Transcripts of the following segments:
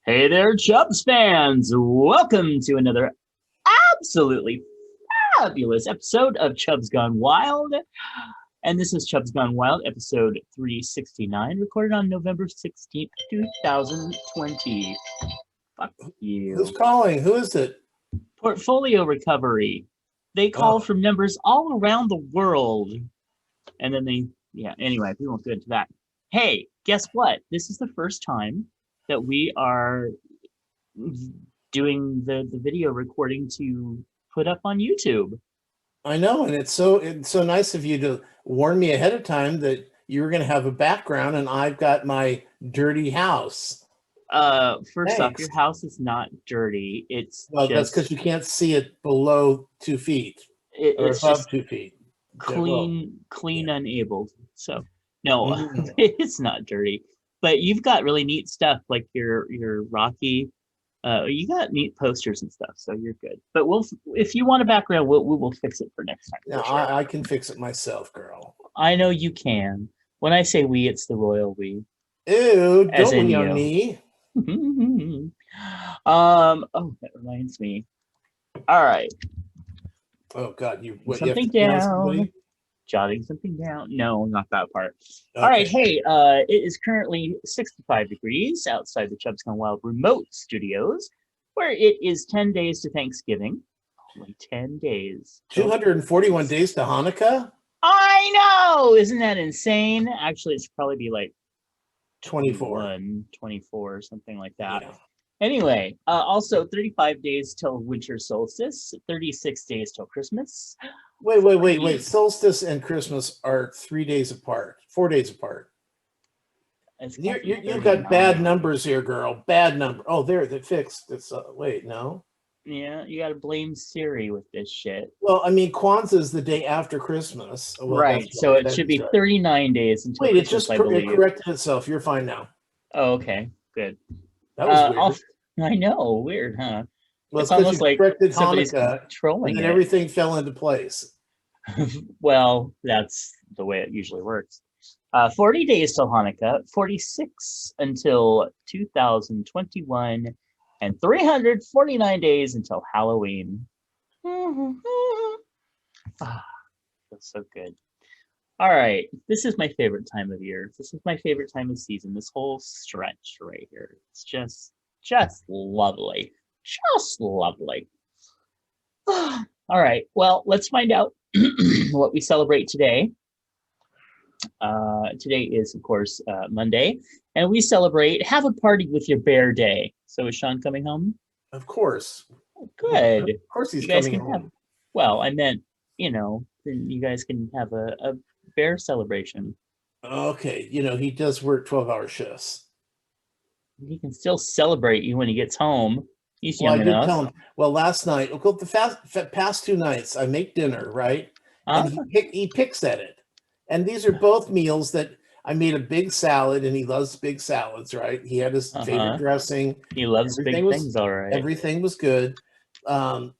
Hey there, Chubs fans! Welcome to another absolutely fabulous episode of Chubs Gone Wild. And this is Chubs Gone Wild, episode 369, recorded on November 16th, 2020. Fuck Who's you. calling? Who is it? Portfolio recovery. They call Oh, from numbers all around the world. And then anyway, we won't go into that. Hey, guess what? This is the first time that we are doing the video recording to put up on YouTube. I know, and it's so nice of you to warn me ahead of time that you were going to have a background, and I've got my dirty house. First off, Thanks. your house is not dirty. It's Well, that's because just you can't see it below 2 feet or it's above just 2 feet. Well, clean yeah. unabled. So no, Mm. it's not dirty. But you've got really neat stuff like your Rocky. You got neat posters and stuff, so you're good. But if you want a background, we will fix it for next time Now for sure. I can fix it myself, girl. I know you can. When I say we, it's the royal we, Ew! as Don't in we on you. me? Oh, that reminds me. All right, Oh God, you have to something pee on down. somebody? Jotting something down. No, not that part. All right, Okay. hey, it is currently 65 degrees outside the Chubs Gone Wild remote studios, where it is 10 days to Thanksgiving. Only 10 days. Don't 241 days to Hanukkah? I know! Isn't that insane? Actually, it should probably be like 24. 21, 24, something like that. Yeah. Anyway, also 35 days till winter solstice, 36 days till Christmas. Wait. Solstice and Christmas are 3 days apart, 4 days apart. It's You've got bad numbers here, girl. Bad number. Oh, there, they fixed. It's wait, no. Yeah, you gotta blame Siri with this shit. Well, I mean, Kwanzaa is the day after Christmas. Well, Right, that's so right. it That should is be right. 39 days until Wait, it Christmas, just I it believe. corrected itself. You're fine now. Oh, okay, good. That was I'll, weird. I know, weird, huh? Well, It's it's because almost you like corrected somebody's Hanukkah, and controlling then it. everything fell into place. Well, that's the way it usually works. 40 days till Hanukkah, 46 until 2021, and 349 days until Halloween. Ah, that's so good. All right, this is my favorite time of year. This is my favorite time of season. This whole stretch right here. It's just lovely. Just lovely. All right, well, let's find out what we celebrate today. Today is, of course, Monday, and we celebrate Have a Party with Your Bear Day. So is Sean coming home? Of course. Yeah, Good. of course he's You guys coming can have, home. well, I meant, then you guys can have a bear celebration. Okay, he does work 12-hour shifts. He can still celebrate you when he gets home. He's Well, I young did enough. tell him. Well, last night, the past 2 nights, I make dinner, right? And Huh? he picks at it. And these are both meals that I made a big salad, and he loves big salads, right? He had his favorite Uh-huh. dressing. He loves Everything big was things, all right. everything was good.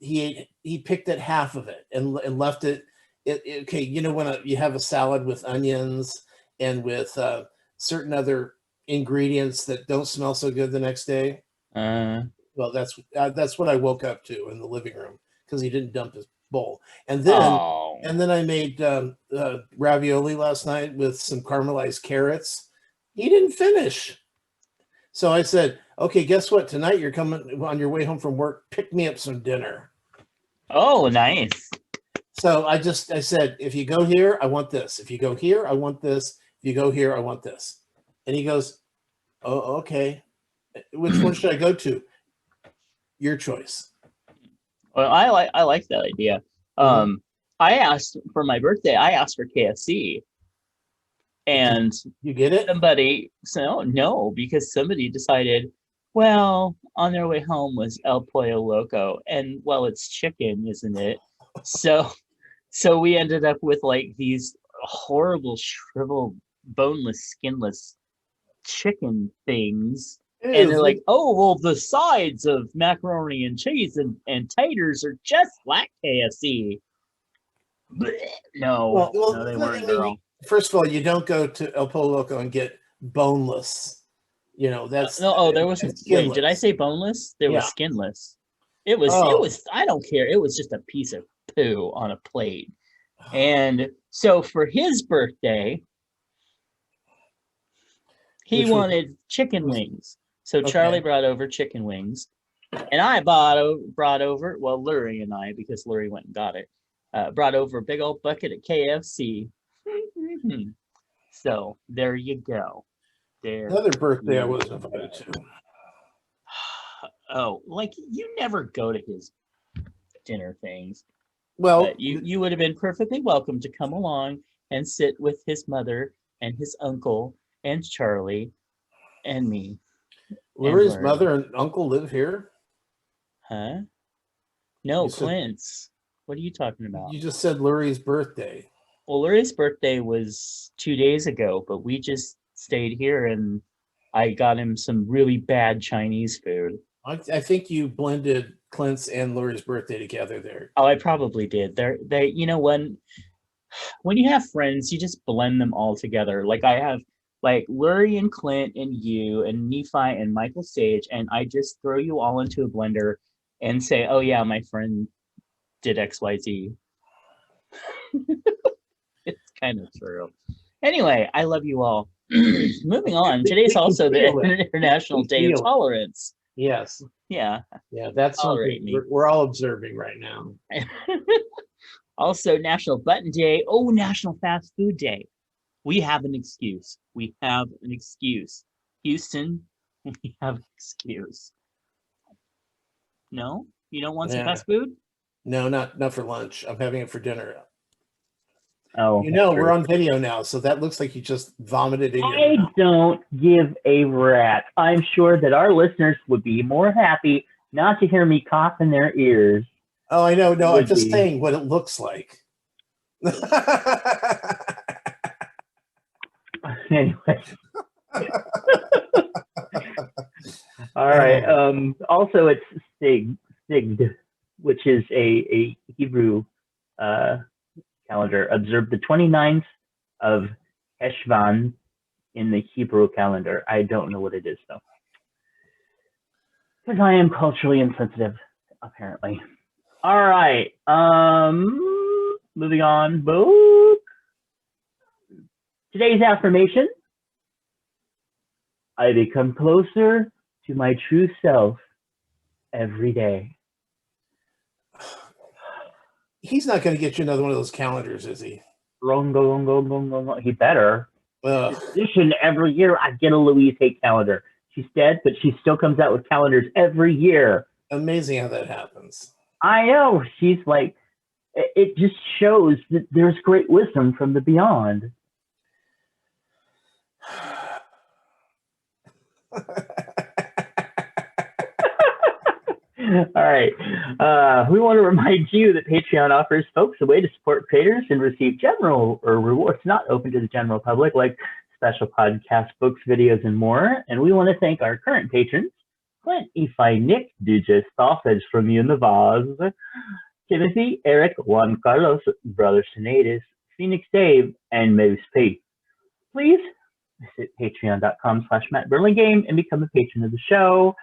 He picked at half of it and left it. Okay, when you have a salad with onions and with certain other ingredients that don't smell so good the next day. Uh, Well, that's what I woke up to in the living room because he didn't dump his bowl. And then oh. and then I made ravioli last night with some caramelized carrots. He didn't finish. So I said, "Okay, guess what? Tonight you're coming on your way home from work. Pick me up some dinner." Oh, nice. So I said, "If you go here, I want this. If you go here, I want this. If you go here, I want this." And he goes, "Oh, okay. Which one should I go to? Your choice." Well, I like that idea. Mhm. I asked for my birthday. I asked for KFC, and You get it? somebody so no, because somebody decided, well, on their way home was El Pollo Loco, and well, it's chicken, isn't it? So so we ended up with like these horrible shriveled, boneless, skinless chicken things. And they're like, Ew. oh, well, the sides of macaroni and cheese and taters are just like KFC. No, no, they I weren't, mean, girl. first of all, you don't go to El Pollo Loco and get boneless. You know, that's No, oh, there was and wait, did I skinless. say boneless? There was Yeah. skinless. It was I don't care. It was just a piece of poo on a plate. And so for his birthday, he Which was wanted chicken wings. So Charlie okay. brought over chicken wings. And I brought over, well, Lurie and I, because Lurie went and got it, brought over a big old bucket of KFC. So there you go. There Another birthday I you was invited to. Oh, like you never go to his dinner things, Well, but you would have been perfectly welcome to come along and sit with his mother and his uncle and Charlie and me and Lurie's learn. mother and uncle live here. Huh? No, You said Clint's. What are you talking about? you just said Lurie's birthday. Well, Lurie's birthday was 2 days ago, but we just stayed here and I got him some really bad Chinese food. I think you blended Clint's and Lurie's birthday together there. Oh, I probably did. They, when you have friends, you just blend them all together. Like I have like Lurie and Clint and you and Nephi and Michael Sage, and I just throw you all into a blender and say, oh yeah, my friend did XYZ. It's kind of true. Anyway, I love you all. Moving on. Today's also the International Day of Tolerance. Yes. Yeah. Yeah, that's Tolerate something me. we're all observing right now. Also, National Button Day. Oh, National Fast Food Day. We have an excuse. We have an excuse. Houston, we have an excuse. No? You don't want some Yeah. fast food? No, not for lunch. I'm having it for dinner. Oh, You know, true. we're on video now, so that looks like you just vomited in your I mouth. don't give a rat. I'm sure that our listeners would be more happy not to hear me cough in their ears. Oh, I know. No, I'm Would just be. saying what it looks like. Anyway. All right. Also, it's Sigd, which is a Hebrew calendar. Observe the 29th of Heshvan in the Hebrew calendar. I don't know what it is, though. Because I am culturally insensitive, apparently. All right. Moving on. Book. Today's affirmation. I become closer to my true self every day. He's not going to get you another one of those calendars, is he? He better. Tradition every year I get a Louise Hay calendar. She's dead, but she still comes out with calendars every year. Amazing how that happens. I know. She's like, it just shows that there's great wisdom from the beyond. All right. We want to remind you that Patreon offers folks a way to support creators and receive general or rewards not open to the general public, like special podcasts, books, videos, and more. And we want to thank our current patrons, Clint, Nephi, Nick, Dujas, Sausage from You in the Vase, Timothy, Eric, Juan Carlos, Brother Sinaitis, Phoenix Dave, and Moose P. Please visit patreon.com/MattBurlingame and become a patron of the show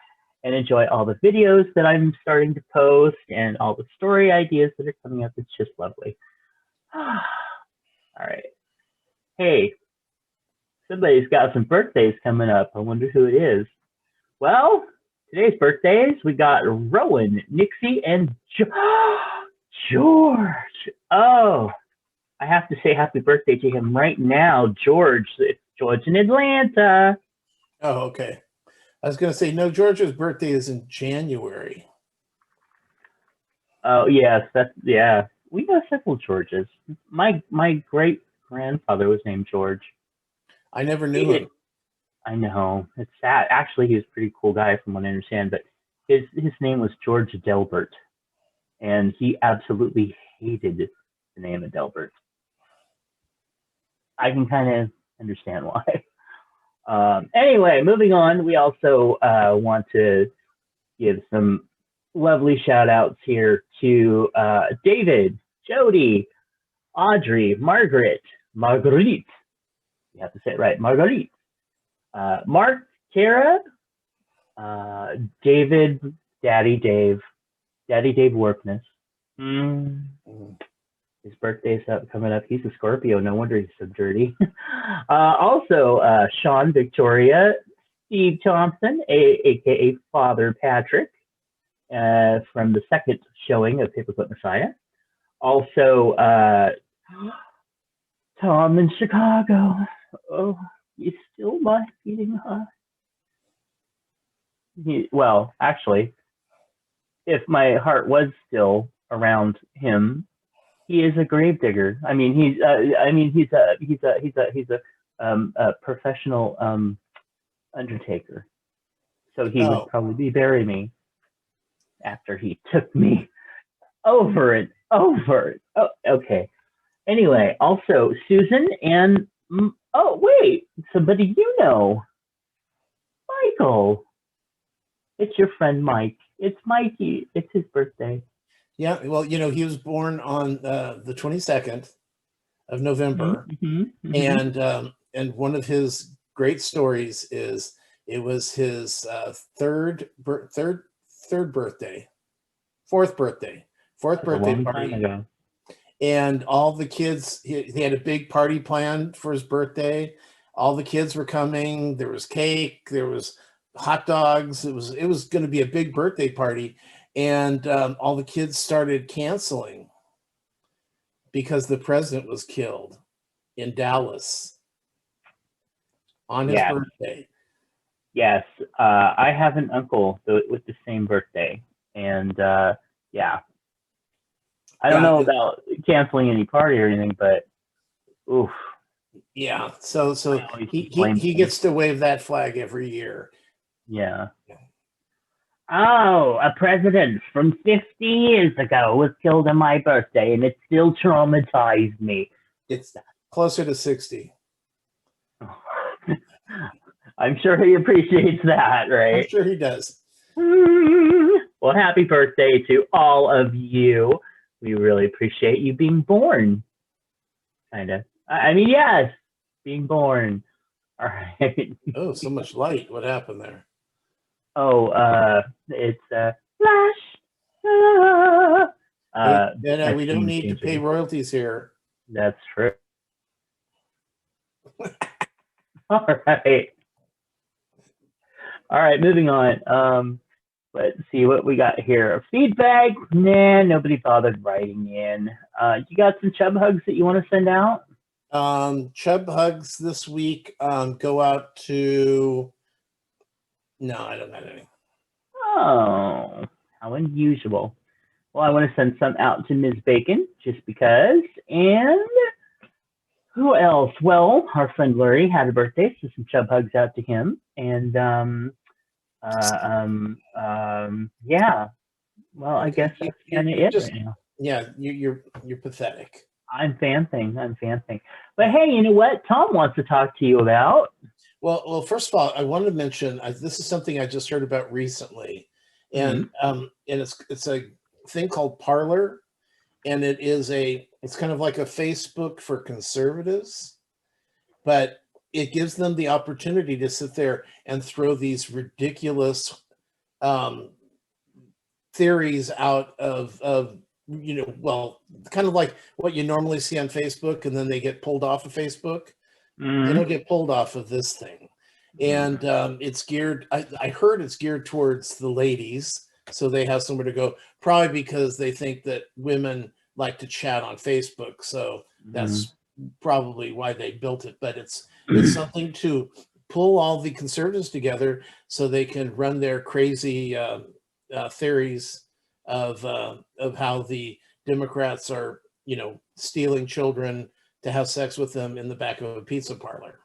and enjoy all the videos that I'm starting to post and all the story ideas that are coming up. It's just lovely. All right. Hey, somebody's got some birthdays coming up. I wonder who it is. Well, today's birthdays, we got Rowan, Nixie, and George. Oh, I have to say happy birthday to him right now, George. It's George in Atlanta. Oh, okay. I was going to say, no, George's birthday is in January. Oh, yes. Yeah. We know several Georges. My great grandfather was named George. I never knew him. I know. It's sad. Actually, he was a pretty cool guy from what I understand, but his name was George Delbert, and he absolutely hated the name Adelbert. I can kind of understand why. Anyway, moving on, we also want to give some lovely shout outs here to David, Jody, Audrey, Marguerite, you have to say it right, Marguerite, Mark, Kara, David, Daddy Dave Workness. His birthday's coming up. He's a Scorpio. No wonder he's so dirty. Also, Sean, Victoria, Steve Thompson, a.k.a. Father Patrick, from the second showing of Paperclip Messiah. Also, Tom in Chicago. Oh, he's still my beating heart. Well, actually, if my heart was still around him, he is a gravedigger. I mean, he's a professional undertaker. So he would probably bury me after he took me over and over. Oh, okay. Anyway, also Susan and oh wait, somebody you know, Michael. It's your friend Mike. It's Mikey. It's his birthday. Yeah, well, you know, he was born on the 22nd of November, and one of his great stories is it was his fourth birthday party, and all the kids. He had a big party planned for his birthday. All the kids were coming. There was cake. There was hot dogs. It was going to be a big birthday party. And all the kids started canceling because the president was killed in Dallas on his birthday. Yes, I have an uncle with the same birthday, and I don't know about canceling any party or anything, but oof. Yeah, so he gets to wave that flag every year. Yeah. Oh, a president from 50 years ago was killed on my birthday, and it still traumatized me. It's closer to 60. I'm sure he appreciates that, right? I'm sure he does. Well, happy birthday to all of you. We really appreciate you being born. Kind of. I mean, yes, being born. All right. Oh, so much light. What happened there? Oh, it's Flash. We don't need to pay royalties here. That's true. All right. All right, moving on. Let's see what we got here. Feedback? Nah, nobody bothered writing in. You got some Chub hugs that you want to send out? Chub hugs this week go out to... No, I don't got any. Oh, how unusual. Well, I want to send some out to Ms. Bacon, just because. And who else? Well, our friend Lurie had a birthday, so some Chub hugs out to him. And yeah. Well, I guess that's kind of it right now. Yeah, you're pathetic. I'm fanting. But hey, you know what? Tom wants to talk to you about. Well, first of all, I wanted to mention this is something I just heard about recently, and it's a thing called Parler, and it's kind of like a Facebook for conservatives, but it gives them the opportunity to sit there and throw these ridiculous theories out of kind of like what you normally see on Facebook, and then they get pulled off of Facebook. They don't get pulled off of this thing. And it's geared, I heard it's geared towards the ladies, so they have somewhere to go, probably because they think that women like to chat on Facebook. So that's probably why they built it. But it's something to pull all the conservatives together so they can run their crazy theories of how the Democrats are, stealing children to have sex with them in the back of a pizza parlor.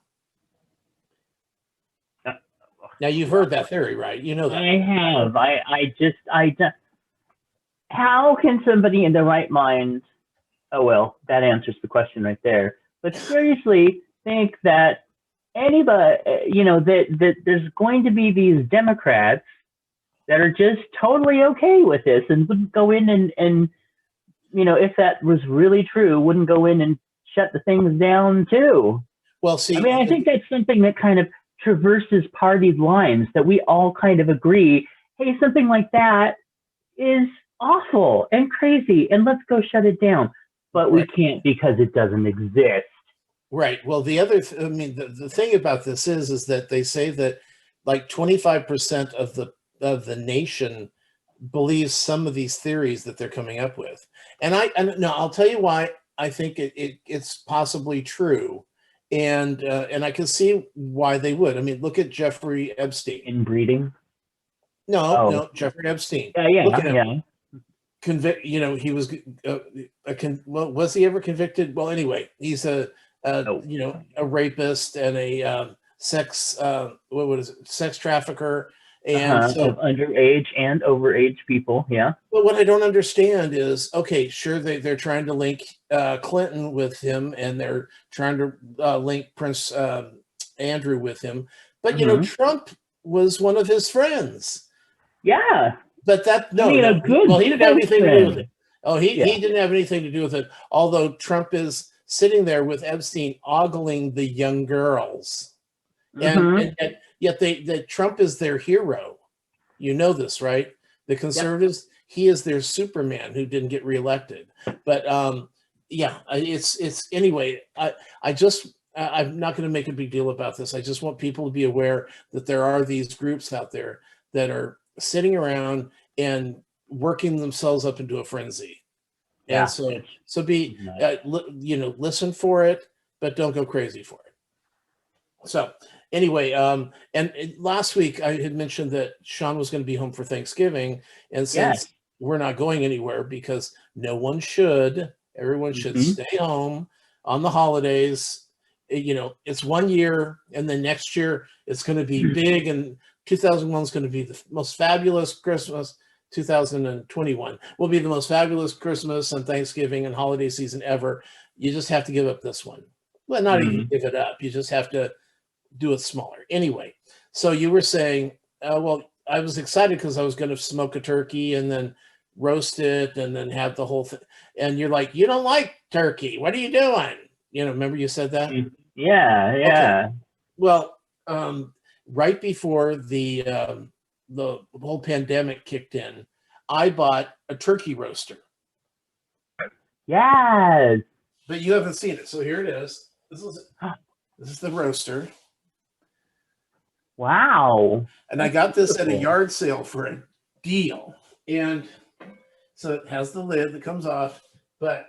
Now you've heard that theory, right? You know that. I have. How can somebody in their right mind? Oh well, that answers the question right there. But seriously, think that anybody, that there's going to be these Democrats that are just totally okay with this and wouldn't go in and if that was really true, wouldn't go in and shut the things down too. Well, see, I mean, I think that's something that kind of traverses party lines that we all kind of agree, hey, something like that is awful and crazy, and let's go shut it down. But we can't because it doesn't exist. Right. Well, the other, the thing about this is that they say that like 25% of the nation believes some of these theories that they're coming up with, and no, I'll tell you why I think it's possibly true, and I can see why they would. I mean, look at Jeffrey Epstein. Inbreeding? No, Jeffrey Epstein. Yeah, Look at him. yeah. He was well, was he ever convicted? Well, anyway, he's a rapist and a sex sex trafficker, and so of underage and overage people. Yeah. But what I don't understand is, okay, sure, they're trying to link Clinton with him, and they're trying to link Prince Andrew with him, but Trump was one of his friends. Yeah. But that he didn't have anything to do with it. Oh, he didn't have anything to do with it. Although Trump is sitting there with Epstein ogling the young girls, and yet Trump is their hero. You know this, right? The conservatives, he is their Superman who didn't get reelected. But it's anyway. I'm not going to make a big deal about this. I just want people to be aware that there are these groups out there that are sitting around and working themselves up into a frenzy. Yeah. And so be, listen for it, but don't go crazy for it. So anyway, and last week I had mentioned that Sean was going to be home for Thanksgiving. And since we're not going anywhere because no one should, everyone should stay home on the holidays. It's 1 year, and then next year it's going to be big, and 2001 is going to be the most fabulous Christmas. 2021 will be the most fabulous Christmas and Thanksgiving and holiday season ever. You just have to give up this one. Well, not even give it up. You just have to do it smaller. Anyway, so you were saying, well, I was excited because I was going to smoke a turkey and then roast it and then have the whole thing. And you're like, you don't like turkey. What are you doing? Remember you said that? Yeah. Okay. Well, right before the whole pandemic kicked in, I bought a turkey roaster. Yes. But you haven't seen it, so here it is. This is the roaster. Wow. And I got this at a yard sale for a deal. And so it has the lid that comes off, but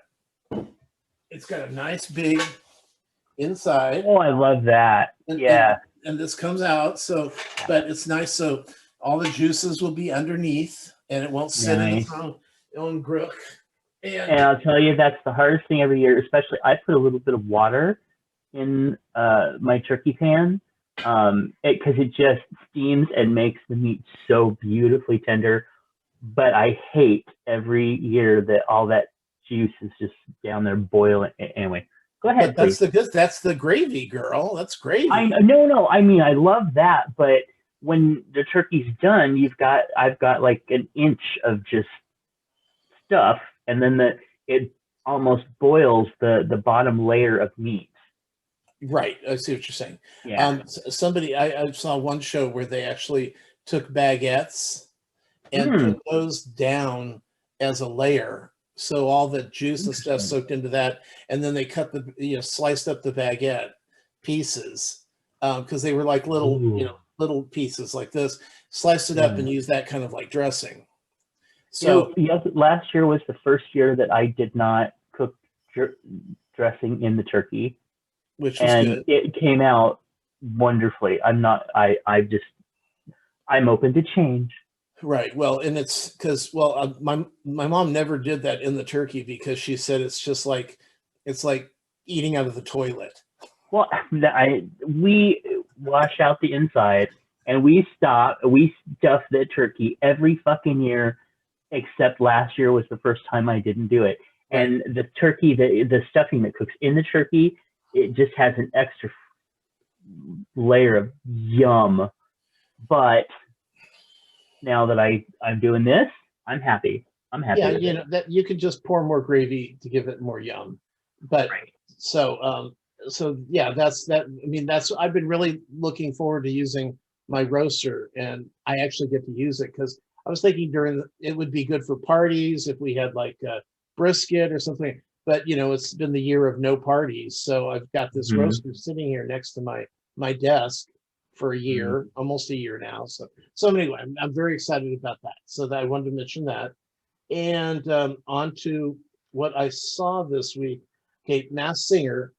it's got a nice big inside. Oh, I love that. And this comes out, but it's nice. So all the juices will be underneath, and it won't sit in its own grook. And I'll tell you, that's the hardest thing every year. Especially, I put a little bit of water in my turkey pan because it just steams and makes the meat so beautifully tender. But I hate every year that all that juice is just down there boiling. Anyway, go ahead. But that's the gravy, girl. That's gravy. No. I mean, I love that, but when the turkey's done, I've got like an inch of just stuff, and then it almost boils the bottom layer of meat. Right. I see what you're saying. Yeah. Somebody, I saw one show where they actually took baguettes and put those down as a layer. So all the juice and stuff soaked into that. And then they cut sliced up the baguette pieces because they were like little pieces like this, sliced it up and used that kind of like dressing. So yes, last year was the first year that I did not cook dressing in the turkey, which was good. It came out wonderfully. I'm open to change. Right. Well, and it's because my mom never did that in the turkey because she said it's like eating out of the toilet. Well, we wash out the inside and we stuff the turkey every fucking year, except last year was the first time I didn't do it. Right. And the turkey, the stuffing that cooks in the turkey, it just has an extra layer of yum. But now that I'm doing this, I'm happy. Yeah, that you could just pour more gravy to give it more yum. But so so yeah, that's that. I mean, that's I've been really looking forward to using my roaster, and I actually get to use it because I was thinking it would be good for parties if we had like a brisket or something. But it's been the year of no parties, so I've got this Hmm. roaster sitting here next to my desk for a Hmm. year, almost a year now. So anyway, I'm very excited about that. So that I wanted to mention that, and on to what I saw this week. Okay, Mass Singer.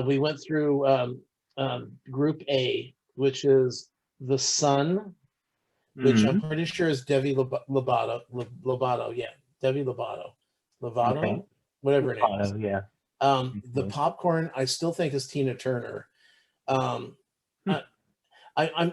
We went through Group A, which is The Sun, which I'm Hmm. pretty sure is Devi Lovato. Lovato, yeah, Devi Lovato. Okay. Lovato, whatever her name is. Oh yeah. The Okay. popcorn, I still think is Tina Turner. Um, Hmm. I, I'm,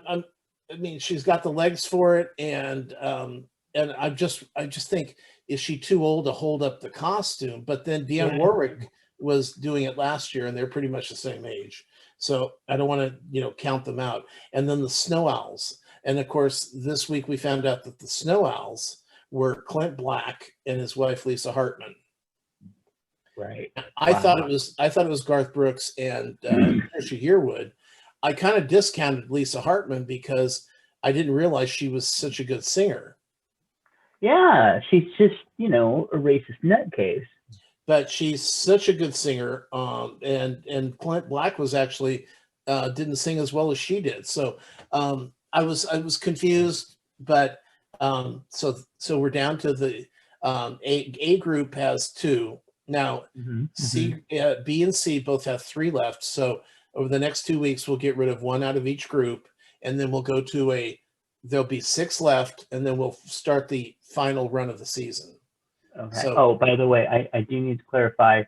I mean, she's got the legs for it, and I just think, is she too old to hold up the costume? But then Dionne Yeah. Warwick was doing it last year, and they're pretty much the same age, so I don't want to count them out. And then the Snow Owls, and of course this week we found out that the Snow Owls were Clint Black and his wife Lisa Hartman. Right. I thought Wow. it was Garth Brooks and Trisha Yearwood. I kind of discounted Lisa Hartman because I didn't realize she was such a good singer. Yeah, she's just a racist nutcase. But she's such a good singer, and Clint Black was actually didn't sing as well as she did. So I was confused, but so we're down to the A group has two now. Hmm. Hmm. B and C both have three left. So over the next 2 weeks, we'll get rid of one out of each group, and then we'll go to there'll be six left, and then we'll start the final run of the season. Okay. So Oh, by the way, I do need to clarify.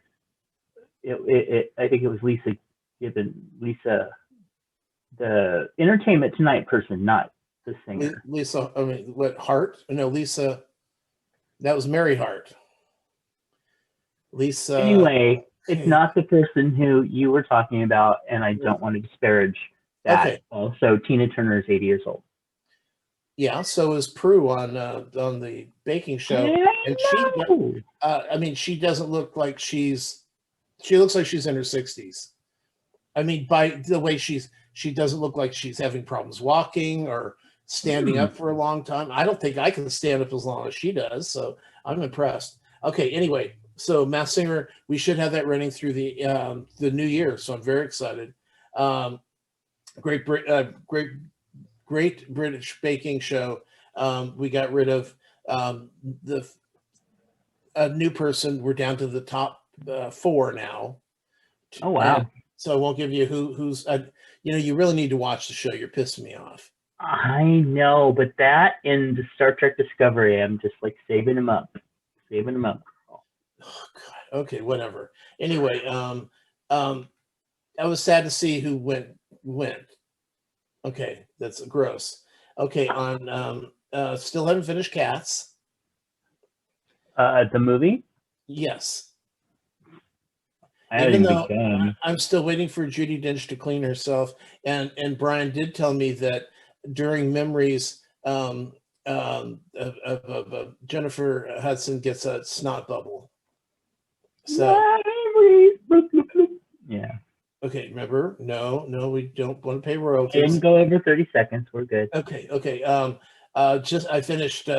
I think it was Lisa Gibbon, Lisa, the Entertainment Tonight person, not the singer. Lisa, I mean, what, Hart? No, Lisa, that was Mary Hart. Lisa, Anyway, it's okay, not the person who you were talking about, and I don't want to disparage that. okay, Also, Tina Turner is 80 years old. yeah. So is Prue on the baking show, and I know. I mean, she doesn't look like she looks like she's in her 60s. I mean, by the way she doesn't look like she's having problems walking or standing Hmm. up for a long time. I don't think I can stand up as long as she does, so I'm impressed. Okay, anyway, so Mass Singer, we should have that running through the new year, so I'm very excited. Um, great British baking show. We got rid of the a new person. We're down to the top four now, Oh and wow. so I won't give you who's. You really need to watch the show. You're pissing me off. I know, but that in the Star Trek Discovery, I'm just like saving them up. Oh, God. Okay, whatever. Anyway, I was sad to see who went. Okay, that's gross. Okay, on still haven't finished Cats. The movie, Yes, I haven't even even though begun. I'm still waiting for Judi Dench to clean herself, and Brian did tell me that during memories, of Jennifer Hudson gets a snot bubble. So Yeah, okay, remember? No, we don't want to pay I didn't royalties. go over 30 seconds. We're good. Okay. Just I finished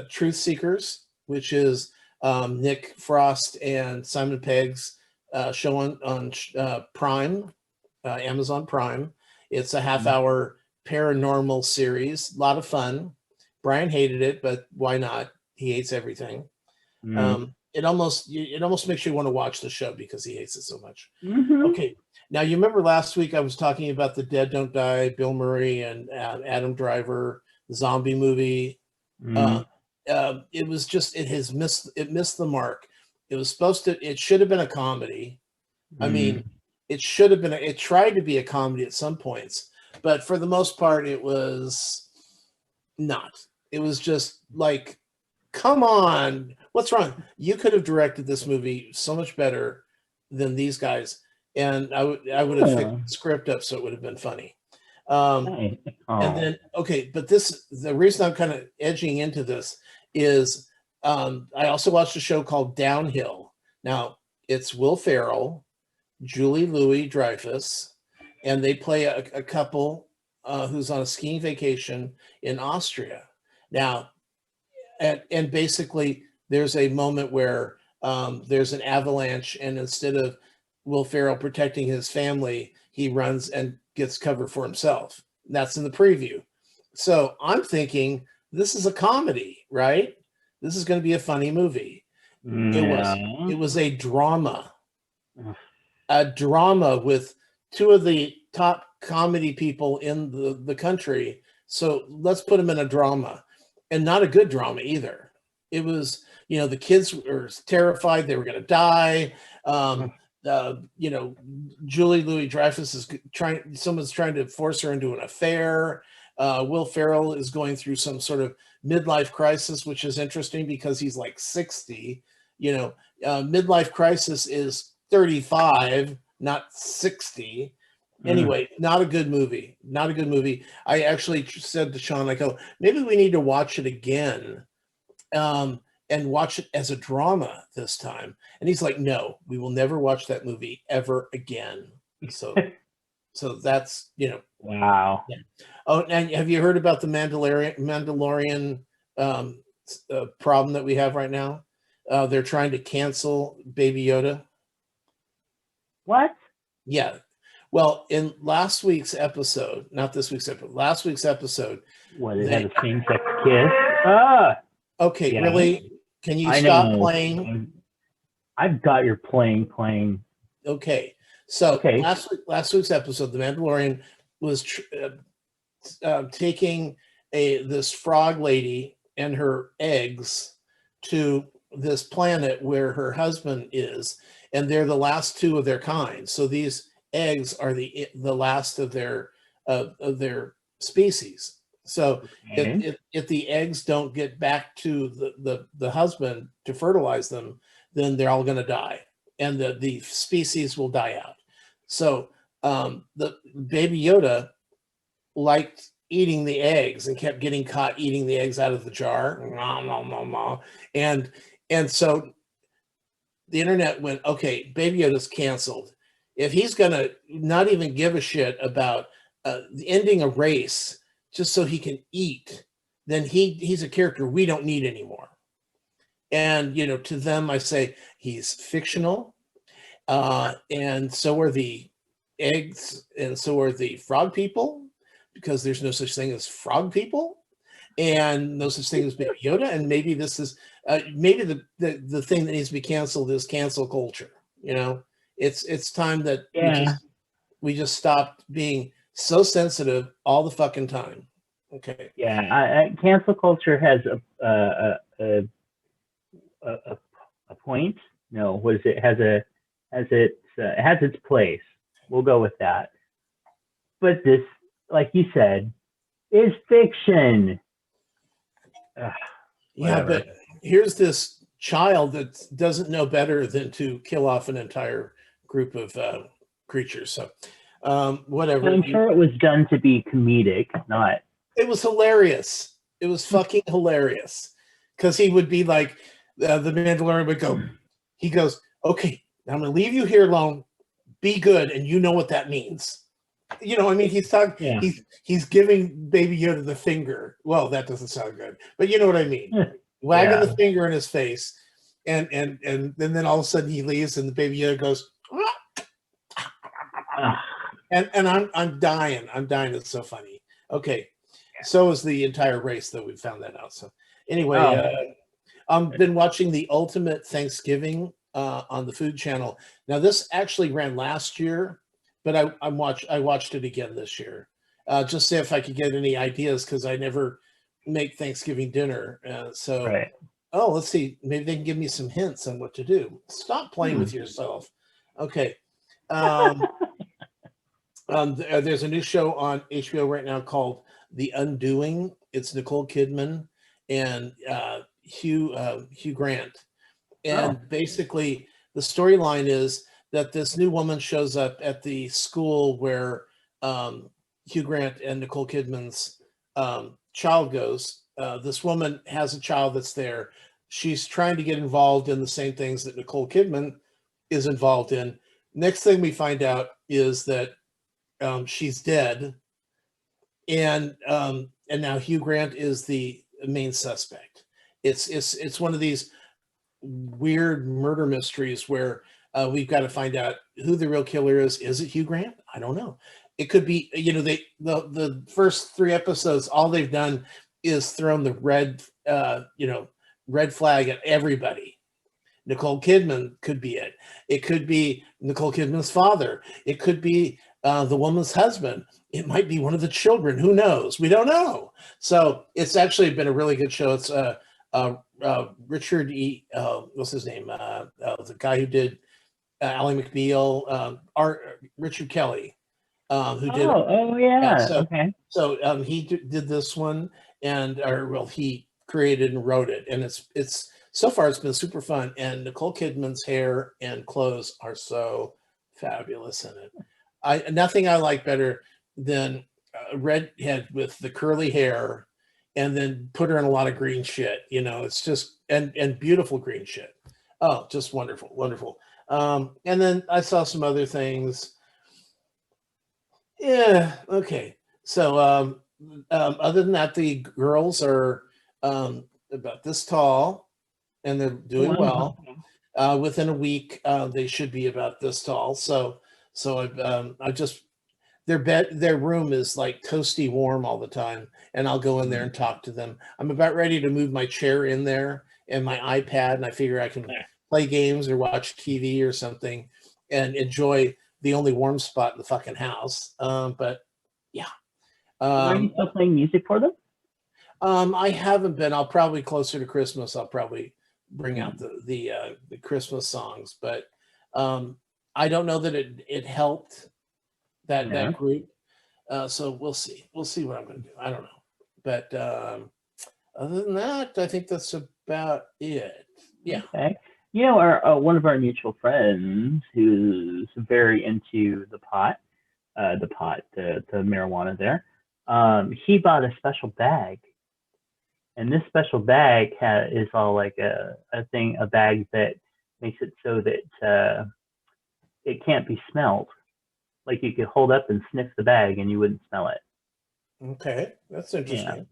Truth Seekers, which is Nick Frost and Simon Pegg's show on Prime, Amazon Prime. It's a half-hour paranormal series. A lot of fun. Brian hated it, but why not? He hates everything. Mm. It almost makes you want to watch the show because he hates it so much. Hmm. Okay. Now, you remember last week I was talking about The Dead Don't Die, Bill Murray and Adam Driver, the zombie movie. Uh, Mm. it was just it missed the mark. It should have been a comedy. I Mm. mean, it tried to be a comedy at some points, but for the most part, it was not. It was just like, come on, what's wrong? You could have directed this movie so much better than these guys, and I would have fixed Oh, the script up so it would have been funny. Um, nice. and Oh. then okay, but the reason I'm kind of edging into this is I also watched a show called Downhill. Now it's Will Ferrell, Julie Louis-Dreyfus, and they play a couple who's on a skiing vacation in Austria. Now, and basically, there's a moment where there's an avalanche, and instead of Will Ferrell protecting his family, he runs and gets cover for himself. That's in the preview. So I'm thinking this is a comedy, right? This is going to be a funny movie. It was a drama with two of the top comedy people in the country. So let's put them in a drama, and not a good drama either. It was, the kids were terrified they were going to die. Julie Louis-Dreyfus is someone's trying to force her into an affair. Will Ferrell is going through some sort of midlife crisis, which is interesting because he's like 60. Midlife crisis is 35, not 60. Anyway, not a good movie. Not a good movie. I actually said to Sean, I go, maybe we need to watch it again and watch it as a drama this time. And he's like, no, we will never watch that movie ever again. So that's, Wow. Yeah. Oh, and have you heard about the Mandalorian problem that we have right now? They're trying to cancel Baby Yoda. What? Yeah. Well, in last week's episode, not this week's episode, last week's episode. What, it had a same-sex kiss? Ah! Okay, Yeah. Really? Can you stop know. playing? I've got your playing. Okay. So Okay. last week's episode, The Mandalorian was taking this frog lady and her eggs to this planet where her husband is, and they're the last two of their kind. So these eggs are the last of their species. So if the eggs don't get back to the husband to fertilize them, then they're all going to die, and the species will die out. So the Baby Yoda liked eating the eggs and kept getting caught eating the eggs out of the jar. And so the internet went, okay, Baby Yoda's canceled. If he's going to not even give a shit about ending a race just so he can eat, then he's a character we don't need anymore. And, to them, I say he's fictional. And so are the eggs, and so are the frog people, because there's no such thing as frog people, and no such thing as Baby Yoda. And maybe this is maybe the thing that needs to be canceled is cancel culture. It's time that we just stopped being so sensitive all the fucking time. Okay. Yeah, cancel culture has a point. No, what is it? It has its place. We'll go with that. But this, like you said, is fiction. Yeah, but here's this child that doesn't know better than to kill off an entire group of creatures. So whatever. I'm sure it was done to be comedic, not. It was hilarious. It was fucking hilarious. Because he would be like, the Mandalorian would go, he goes, okay, I'm going to leave you here alone. Be good, and you know what that means. He's talking. Yeah. He's giving Baby Yoda the finger. Well, that doesn't sound good, but you know what I mean. Wagging the finger in his face, and then all of a sudden he leaves, and the Baby Yoda goes, and I'm dying. I'm dying. It's so funny. Okay, so is the entire race, though. We found that out. So anyway, I've been watching The Ultimate Thanksgiving on the Food Channel. Now, this actually ran last year, but I watched it again this year. Just see if I could get any ideas, because I never make Thanksgiving dinner. Let's see. Maybe they can give me some hints on what to do. Stop playing with yourself. Okay. There's a new show on HBO right now called The Undoing. It's Nicole Kidman and Hugh Grant. And basically, the storyline is that this new woman shows up at the school where Hugh Grant and Nicole Kidman's child goes. This woman has a child that's there. She's trying to get involved in the same things that Nicole Kidman is involved in, Next thing we find out is that she's dead, and now Hugh Grant is the main suspect. It's one of these weird murder mysteries where we've got to find out who the real killer is. Is it Hugh Grant? I don't know. It could be, the first 3 episodes, all they've done is thrown the red flag at everybody. Nicole Kidman could be it. It could be Nicole Kidman's father. It could be the woman's husband. It might be one of the children. Who knows? We don't know. So it's actually been a really good show. It's Richard E. What's his name? The guy who did Ally McBeal, Richard Kelly, who did. Oh yeah. Okay. So he did this one, he created and wrote it, and it's so far it's been super fun. And Nicole Kidman's hair and clothes are so fabulous in it. Nothing I like better than a redhead with the curly hair, and then put her in a lot of green shit. It's just and beautiful green shit. Oh, just wonderful, wonderful. And then I saw some other things. Yeah. Okay. So other than that, the girls are about this tall, and they're doing well. Within a week, they should be about this tall. So I just their room is like toasty warm all the time, and I'll go in there and talk to them. I'm about ready to move my chair in there and my iPad, and I figure I can play games or watch TV or something and enjoy the only warm spot in the fucking house. But yeah. Are you still playing music for them? I haven't been. I'll probably closer to Christmas. I'll probably bring out the Christmas songs, but I don't know that it helped that group. So we'll see. We'll see what I'm going to do. I don't know, but other than that, I think that's about it. Yeah. Okay. Our one of our mutual friends who's very into the marijuana there. He bought a special bag, and this special bag is all like a bag that makes it so that it can't be smelled. Like you could hold up and sniff the bag and you wouldn't smell it. Okay, that's interesting.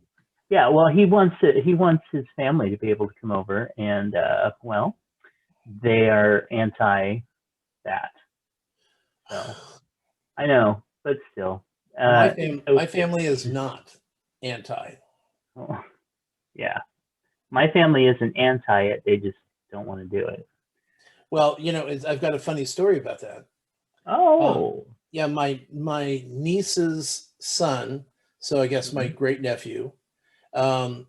Yeah. Well, he wants his family to be able to come over, and they are anti that. So I know, but still. My family is not anti. Oh, yeah. My family isn't anti it. They just don't want to do it. Well, I've got a funny story about that. Oh. Yeah, my niece's son, so I guess my great nephew, who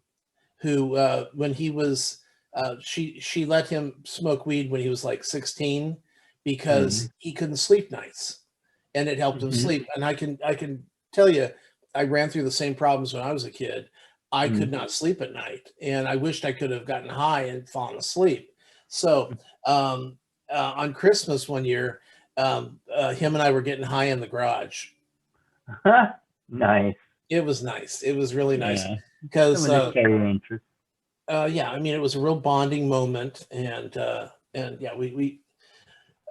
when he was she let him smoke weed when he was like 16 because he couldn't sleep nights, and it helped him sleep. And I can tell you, I ran through the same problems when I was a kid. I could not sleep at night, and I wished I could have gotten high and fallen asleep. So on Christmas one year, him and I were getting high in the garage. Nice. It was nice. It was really nice because yeah, I mean, it was a real bonding moment, and yeah, we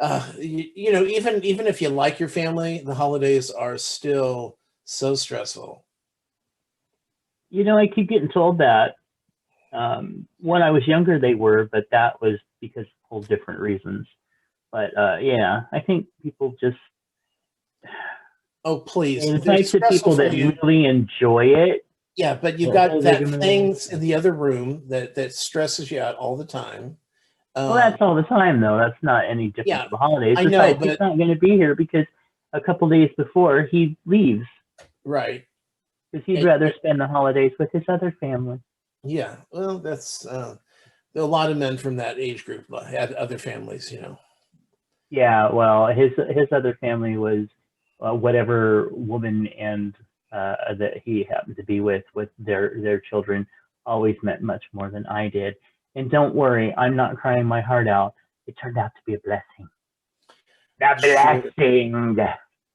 even if you like your family, the holidays are still so stressful. I keep getting told that when I was younger they were, but that was because of whole different reasons. But yeah, I think people just please. It's nice to people that really enjoy it. Yeah, but you've got that things in the other room that stresses you out all the time. Well, that's all the time, though. That's not any different for the holidays. I know, but he's not going to be here because a couple days before he leaves. Right. Because he'd rather spend the holidays with his other family. Yeah, well, that's a lot of men from that age group had other families, Yeah, well, his other family was whatever woman and that he happened to be with their children always meant much more than I did. And don't worry, I'm not crying my heart out. It turned out to be a blessing. The blessing.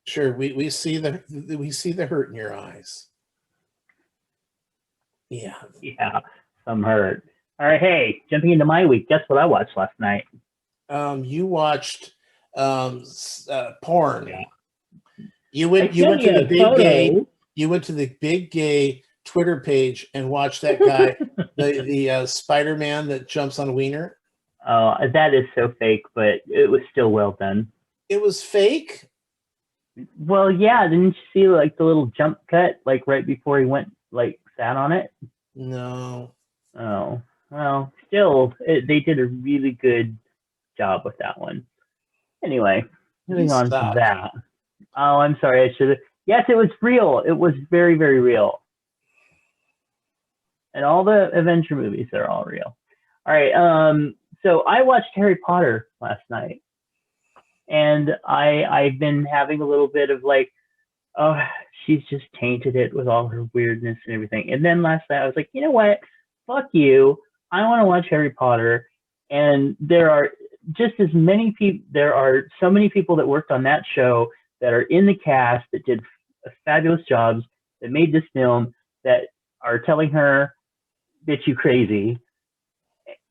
Sure, we see the hurt in your eyes. Yeah. Yeah, some hurt. All right, hey, jumping into my week. Guess what I watched last night? You watched porn. Yeah. You I went sent to you the a big gay. photo. You went to the big gay Twitter page and watched that guy, the Spider-Man that jumps on a wiener. Oh, that is so fake, but it was still well done. It was fake. Well, yeah, didn't you see like the little jump cut like right before he went like sat on it? No. Oh, well, still they did a really good job with that one. Anyway, moving on from suck. that. Oh, I'm sorry. I should have. Yes, it was real. It was very, very real. And all the adventure movies are all real. All right. So I watched Harry Potter last night, and I've been having a little bit of like, oh, she's just tainted it with all her weirdness and everything. And then last night I was like, you know what? Fuck you. I want to watch Harry Potter. And there are just as many people. There are so many people that worked on that show that are in the cast that did fabulous jobs that made this film that are telling her that you crazy,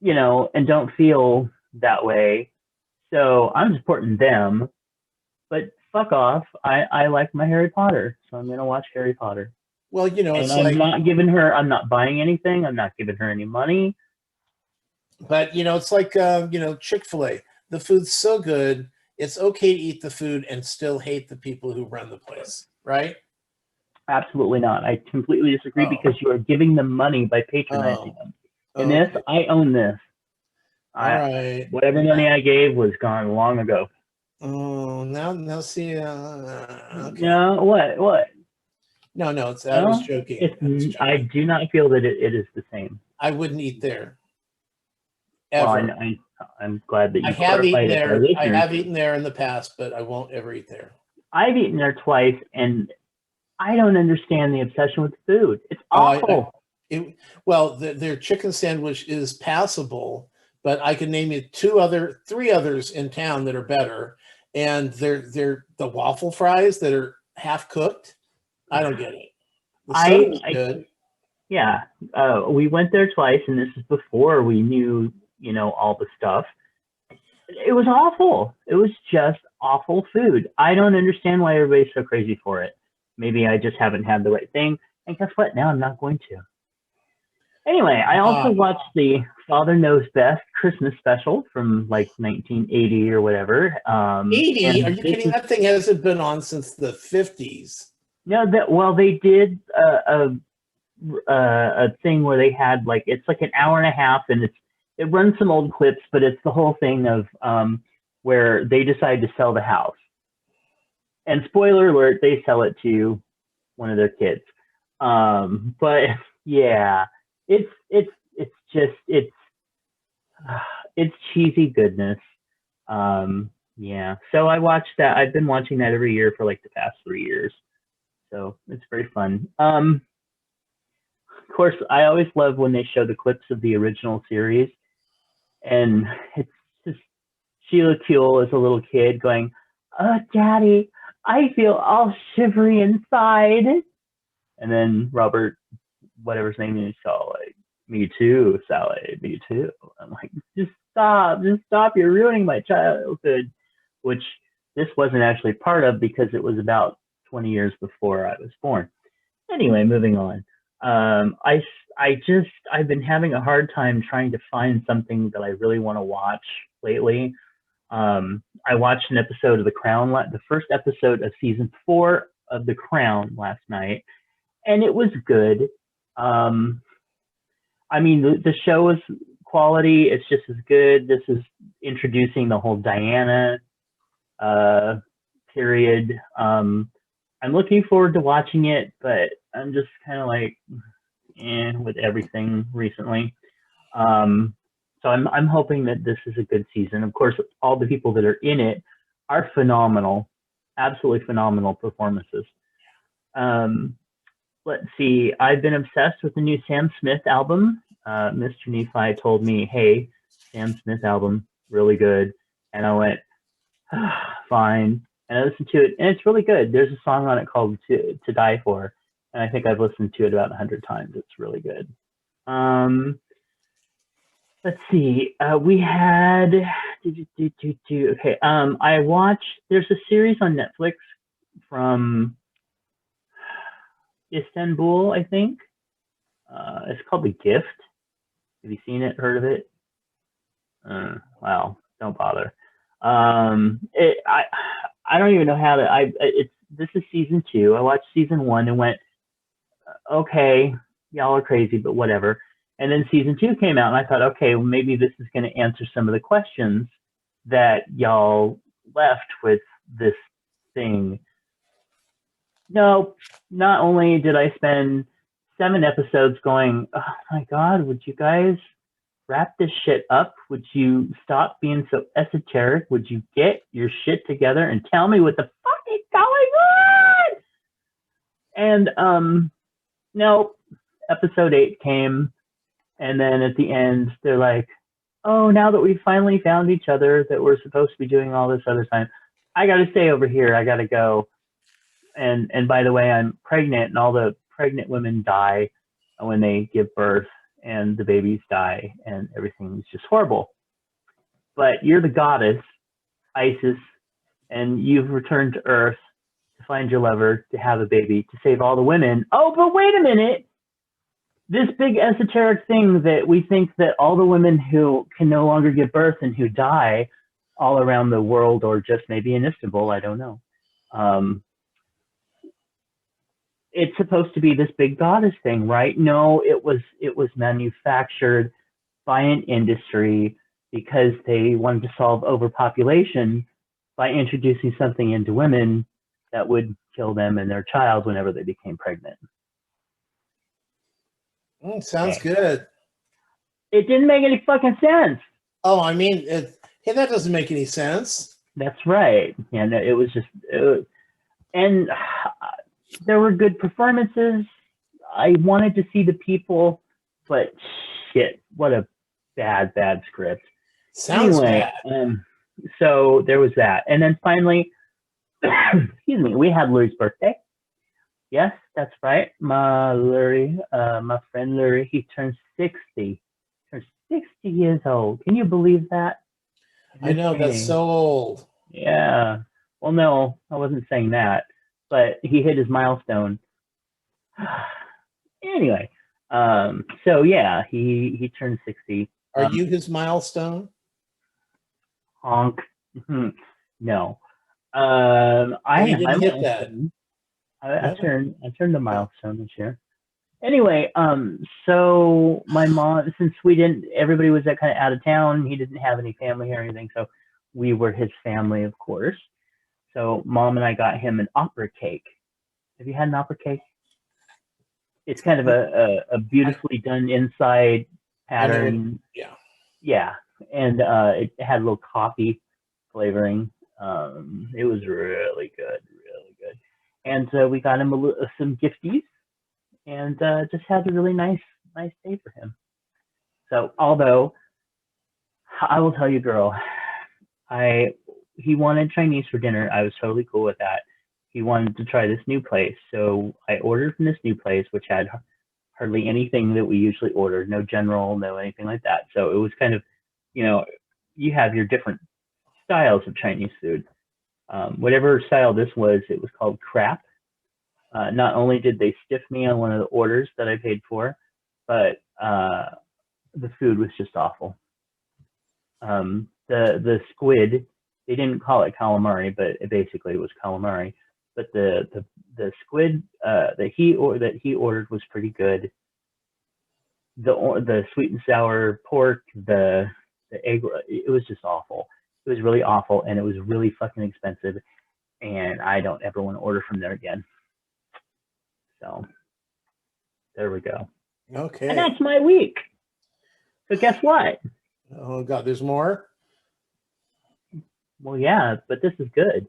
you know, and don't feel that way. So I'm supporting them, but fuck off. I like my Harry Potter, so I'm gonna watch Harry Potter. Well, you know, And it's I'm like, not giving her. I'm not buying anything. I'm not giving her any money. but you know, it's like you know, Chick-fil-A. The food's so good, it's okay to eat the food and still hate the people who run the place, right? Absolutely not. I completely disagree Oh. because you are giving them money by patronizing them. In this, Okay. I own this. All right. Whatever money I gave was gone long ago. Oh, now see. Okay. No, what? No, it's. I No, was joking. I do not feel that it is the same. I wouldn't eat there. Well, Ever. I'm glad that you I have eaten clarified it for our there. I listeners. have eaten there in the past, but I won't ever eat there. I've eaten there twice, and I don't understand the obsession with food. It's awful. Well, their chicken sandwich is passable, but I can name you three others in town that are better. And they're the waffle fries that are half cooked. I don't get it. The soda's good. Yeah, we went there twice, and this is before we knew, you know, all the stuff. It was awful. It was just awful food. I don't understand why everybody's so crazy for it. Maybe I just haven't had the right thing. And guess what? Now I'm not going to. Anyway, I also watched the Father Knows Best Christmas special from like 1980 or whatever. 80? Are you kidding? That thing hasn't been on since the 50s. No, they did a thing where they had like, it's like an hour and a half, and it runs some old clips, but it's the whole thing of where they decide to sell the house. And spoiler alert, they sell it to one of their kids. But yeah, it's cheesy goodness. Yeah. So I watched that. I've been watching that every year for like the past 3 years. So it's very fun. Of course, I always love when they show the clips of the original series, and it's just Sheila Kuehl as a little kid going, "Oh, Daddy, I feel all shivery inside." And then Robert, whatever his name is, all like, "Me too, Sally, me too." I'm like, just stop, you're ruining my childhood, which this wasn't actually part of because it was about 20 years before I was born. Anyway, moving on. I've been having a hard time trying to find something that I really want to watch lately. I watched an episode of The Crown, the first episode of season 4 of The Crown last night, and it was good. I mean, the show is quality. It's just as good. This is introducing the whole Diana period. I'm looking forward to watching it, but I'm just kind of like, with everything recently. So I'm hoping that this is a good season. Of course, all the people that are in it are phenomenal, absolutely phenomenal performances. Let's see. I've been obsessed with the new Sam Smith album. Mr. Nephi told me, "Hey, Sam Smith album, really good," and I went, fine. And I listened to it, and it's really good. There's a song on it called "To Die For," and I think I've listened to it about 100 times. It's really good. Let's see. We had Okay. I watched. There's a series on Netflix from Istanbul, I think. It's called The Gift. Have you seen it? Heard of it? Well, don't bother. I don't even know how to. This is season 2. I watched season 1 and went, okay, y'all are crazy, but whatever. And then season 2 came out, and I thought, okay, well, maybe this is going to answer some of the questions that y'all left with this thing. No, not only did I spend 7 episodes going, oh my God, would you guys wrap this shit up? Would you stop being so esoteric? Would you get your shit together and tell me what the fuck is going on? And no, episode 8 came, and then at the end they're like, oh, now that we finally found each other, that we're supposed to be doing all this other time, I gotta stay over here, I gotta go. And by the way, I'm pregnant, and all the pregnant women die when they give birth, and the babies die, and everything's just horrible. But you're the goddess, Isis, and you've returned to Earth to find your lover, to have a baby, to save all the women. Oh, but wait a minute! This big esoteric thing that we think that all the women who can no longer give birth and who die all around the world, or just maybe in Istanbul, I don't know. It's supposed to be this big goddess thing, right? No, it was manufactured by an industry because they wanted to solve overpopulation by introducing something into women that would kill them and their child whenever they became pregnant. Sounds good. It didn't make any fucking sense. Oh, I mean, hey, that doesn't make any sense. That's right. Yeah, no, it was just, and there were good performances. I wanted to see the people, but shit, what a bad script. Sounds anyway, bad. So there was that. And then finally, excuse me, we had Lurie's birthday. Yes, that's right. My friend Lurie, he turned 60. Turned 60 years old. Can you believe that? I know, that's so old. Yeah. Well, no, I wasn't saying that, but he hit his milestone. Anyway, so yeah, he turned 60. Are you his milestone? Honk. No. I didn't hit that. I turned the milestone this year. Anyway, so my mom, since everybody was that kind of out of town, he didn't have any family or anything, so we were his family, of course. So Mom and I got him an opera cake. Have you had an opera cake? It's kind of a beautifully done inside pattern. Yeah. Yeah, and it had a little coffee flavoring. It was really good, really good. And we got him some gifties, and just had a really nice day for him. So, although I will tell you, girl, he wanted Chinese for dinner. I was totally cool with that. He wanted to try this new place, so I ordered from this new place, which had hardly anything that we usually ordered. No General, no anything like that. So it was kind of, you have your different styles of Chinese food. Whatever style this was, it was called crap. Not only did they stiff me on one of the orders that I paid for, but the food was just awful. The squid, they didn't call it calamari, but it basically was calamari. But the squid that he ordered was pretty good. The sweet and sour pork, the egg, it was just awful. It was really awful, and it was really fucking expensive. And I don't ever want to order from there again. So there we go. Okay. And that's my week. So guess what? Oh God, there's more? Well, yeah, but this is good.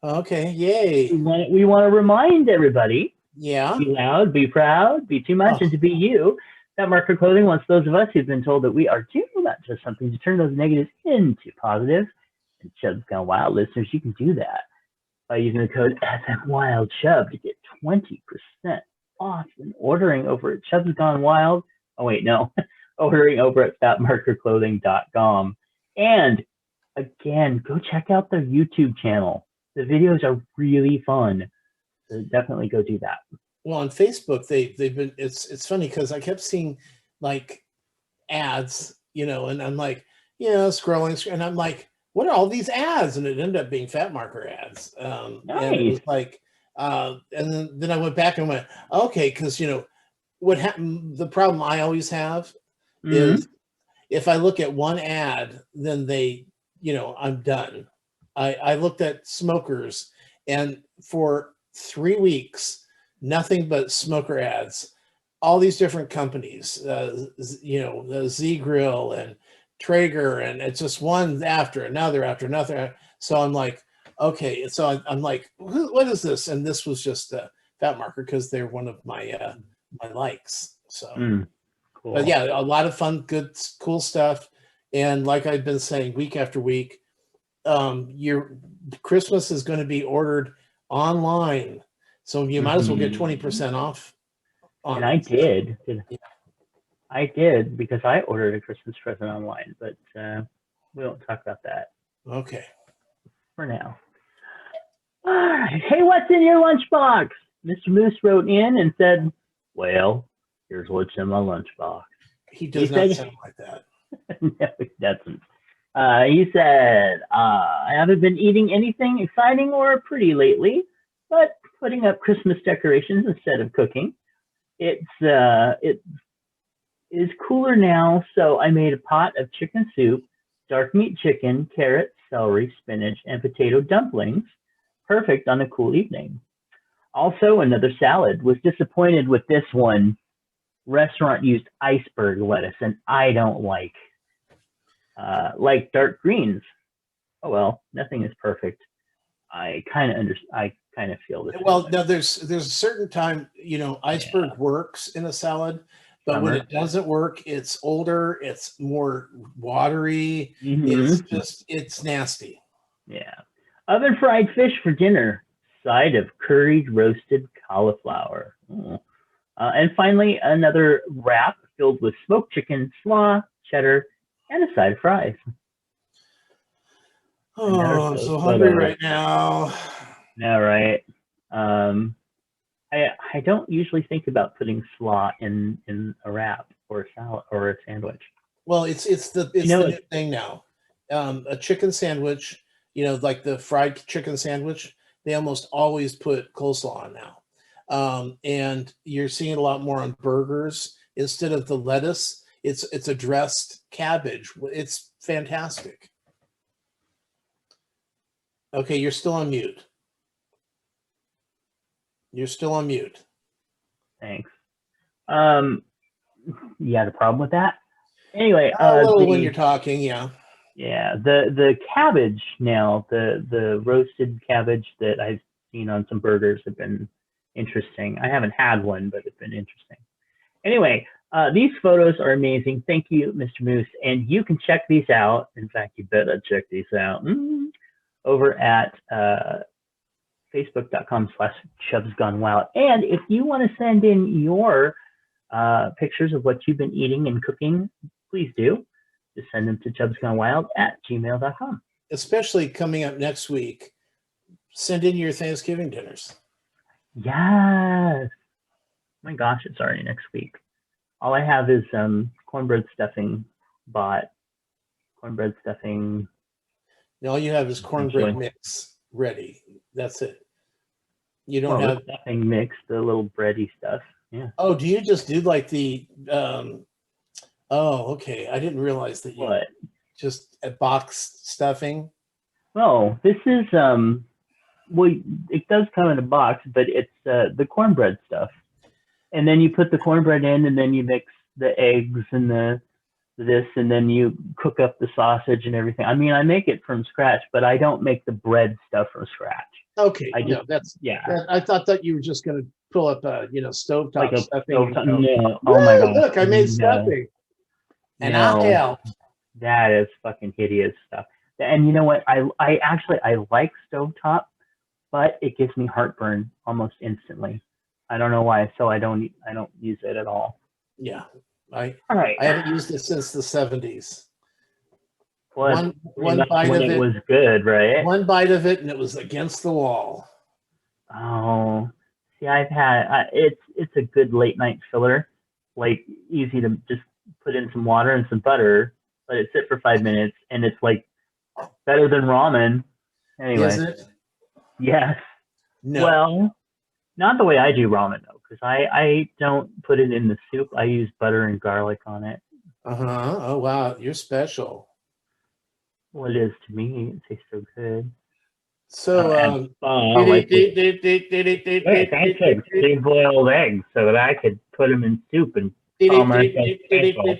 Okay, yay. We want to remind everybody. Yeah. Be loud, be proud, be too much, and to be you. That Marker Clothing wants those of us who've been told that we are too much of something to turn those negatives into positive. And Chubs Gone Wild listeners, you can do that by using the code FMWildChub to get 20% off when ordering over at Chubs Gone Wild. Oh wait, no, ordering over at fatmarkerclothing.com. And again, go check out their YouTube channel. The videos are really fun. So definitely go do that. Well, on Facebook, they've been. It's funny because I kept seeing like ads, and I'm like, scrolling, and I'm like, what are all these ads? And it ended up being fat marker ads. And it Nice. was like, and then I went back and went, okay, because what happened? The problem I always have Mhm. is if I look at one ad, then I'm done. I looked at smokers, and for 3 weeks, nothing but smoker ads. All these different companies, the Z Grill and Traeger, and it's just one after another after another. So I'm like, okay. So I'm like, what is this? And this was just a fat marker because they're one of my likes. So. Cool. But yeah, a lot of fun, good, cool stuff. And like I've been saying week after week, your Christmas is going to be ordered online. So you might as well get 20% off on And I it. did. Yeah. I did because I ordered a Christmas present online, but we won't talk about that Okay. for now. All right. Hey, what's in your lunchbox? Mr. Moose wrote in and said, well, here's what's in my lunchbox. He does He not said- sound like that. No, he doesn't. He said, I haven't been eating anything exciting or pretty lately, but putting up Christmas decorations instead of cooking. It is cooler now, so I made a pot of chicken soup, dark meat chicken, carrots, celery, spinach, and potato dumplings. Perfect on a cool evening. Also, another salad. Was disappointed with this one. Restaurant used iceberg lettuce, and I don't like dark greens. Oh well, nothing is perfect. I kind of feel this. Well, now there's a certain time, iceberg works in a salad, but when it doesn't work, it's older, it's more watery, it's nasty. Yeah. Oven fried fish for dinner. Side of curried roasted cauliflower. And finally, another wrap filled with smoked chicken, slaw, cheddar, and a side of fries. Oh, I'm so hungry right now. Yeah, right. I don't usually think about putting slaw in a wrap or a salad or a sandwich. Well, it's the new thing now. A chicken sandwich, like the fried chicken sandwich, they almost always put coleslaw on now. And you're seeing it a lot more on burgers instead of the lettuce. It's a dressed cabbage. It's fantastic. Okay, you're still on mute. You're still on mute. Thanks. You had a problem with that? Anyway, a little when you're talking, yeah. Yeah, the cabbage now, the roasted cabbage that I've seen on some burgers have been interesting. I haven't had one, but it's been interesting. Anyway, these photos are amazing. Thank you, Mr. Moose. And you can check these out. In fact, you better check these out over at facebook.com/chubsgonewild. And if you want to send in your pictures of what you've been eating and cooking, please do. Just send them to chubsgonewild@gmail.com. Especially coming up next week, send in your Thanksgiving dinners. Yes. My gosh, it's already next week. All I have is cornbread stuffing bought. Cornbread stuffing. All you have is cornbread mix ready. That's it. You don't have stuffing mix, the little bready stuff. Yeah. Oh, do you just do like the oh, okay. I didn't realize that you just a box stuffing. No, this is well, it does come in a box, but it's the cornbread stuff. And then you put the cornbread in, and then you mix the eggs and this, and then you cook up the sausage and everything. I mean, I make it from scratch, but I don't make the bread stuff from scratch. Okay, I thought that you were just going to pull up stovetop like stuffing. No, oh my god! Look, I made stuffing, and I helped. That is fucking hideous stuff. And you know what? I actually like stovetop, but it gives me heartburn almost instantly. I don't know why, so I don't use it at all. Yeah, all right. I haven't used it since the 70s. one bite when of it it, was good, right? one bite of it, and it was against the wall. Oh, see, it's a good late night filler, like easy to just put in some water and some butter, let it sit for 5 minutes, and it's like better than ramen. Anyway, Is it? yes. No. Well, not the way I do ramen though, because I don't put it in the soup. I use butter and garlic on it. Oh wow, you're special. Well, it is to me. It tastes so good. So Like this. I took 2 boiled eggs so that I could put them in soup and call myself special.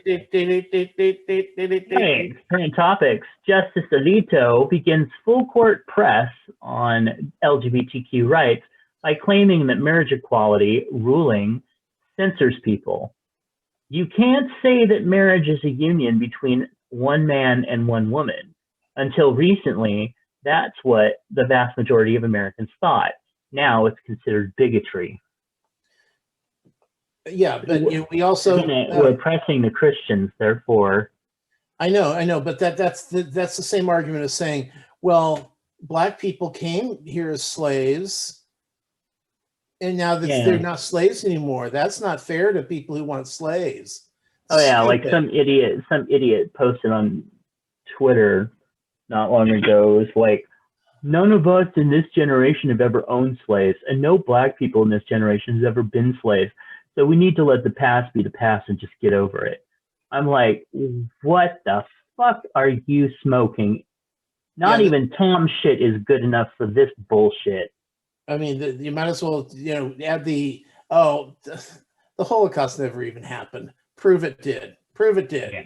Hey, current topics. Justice Alito begins full court press on LGBTQ rights by claiming that marriage equality ruling censors people. You can't say that marriage is a union between one man and one woman. Until recently, that's what the vast majority of Americans thought. Now it's considered bigotry. Yeah, but we also we're oppressing the Christians, therefore. I know, but that's the same argument as saying, well, black people came here as slaves, and now that they're not slaves anymore. That's not fair to people who want slaves. Oh yeah, like some idiot posted on Twitter not long ago. It was like, none of us in this generation have ever owned slaves, and no black people in this generation has ever been slaves. So we need to let the past be the past and just get over it. I'm like, what the fuck are you smoking? Not even Tom shit is good enough for this bullshit. I mean, you might as well, add the Holocaust never even happened. Prove it did. Prove it did. Yeah.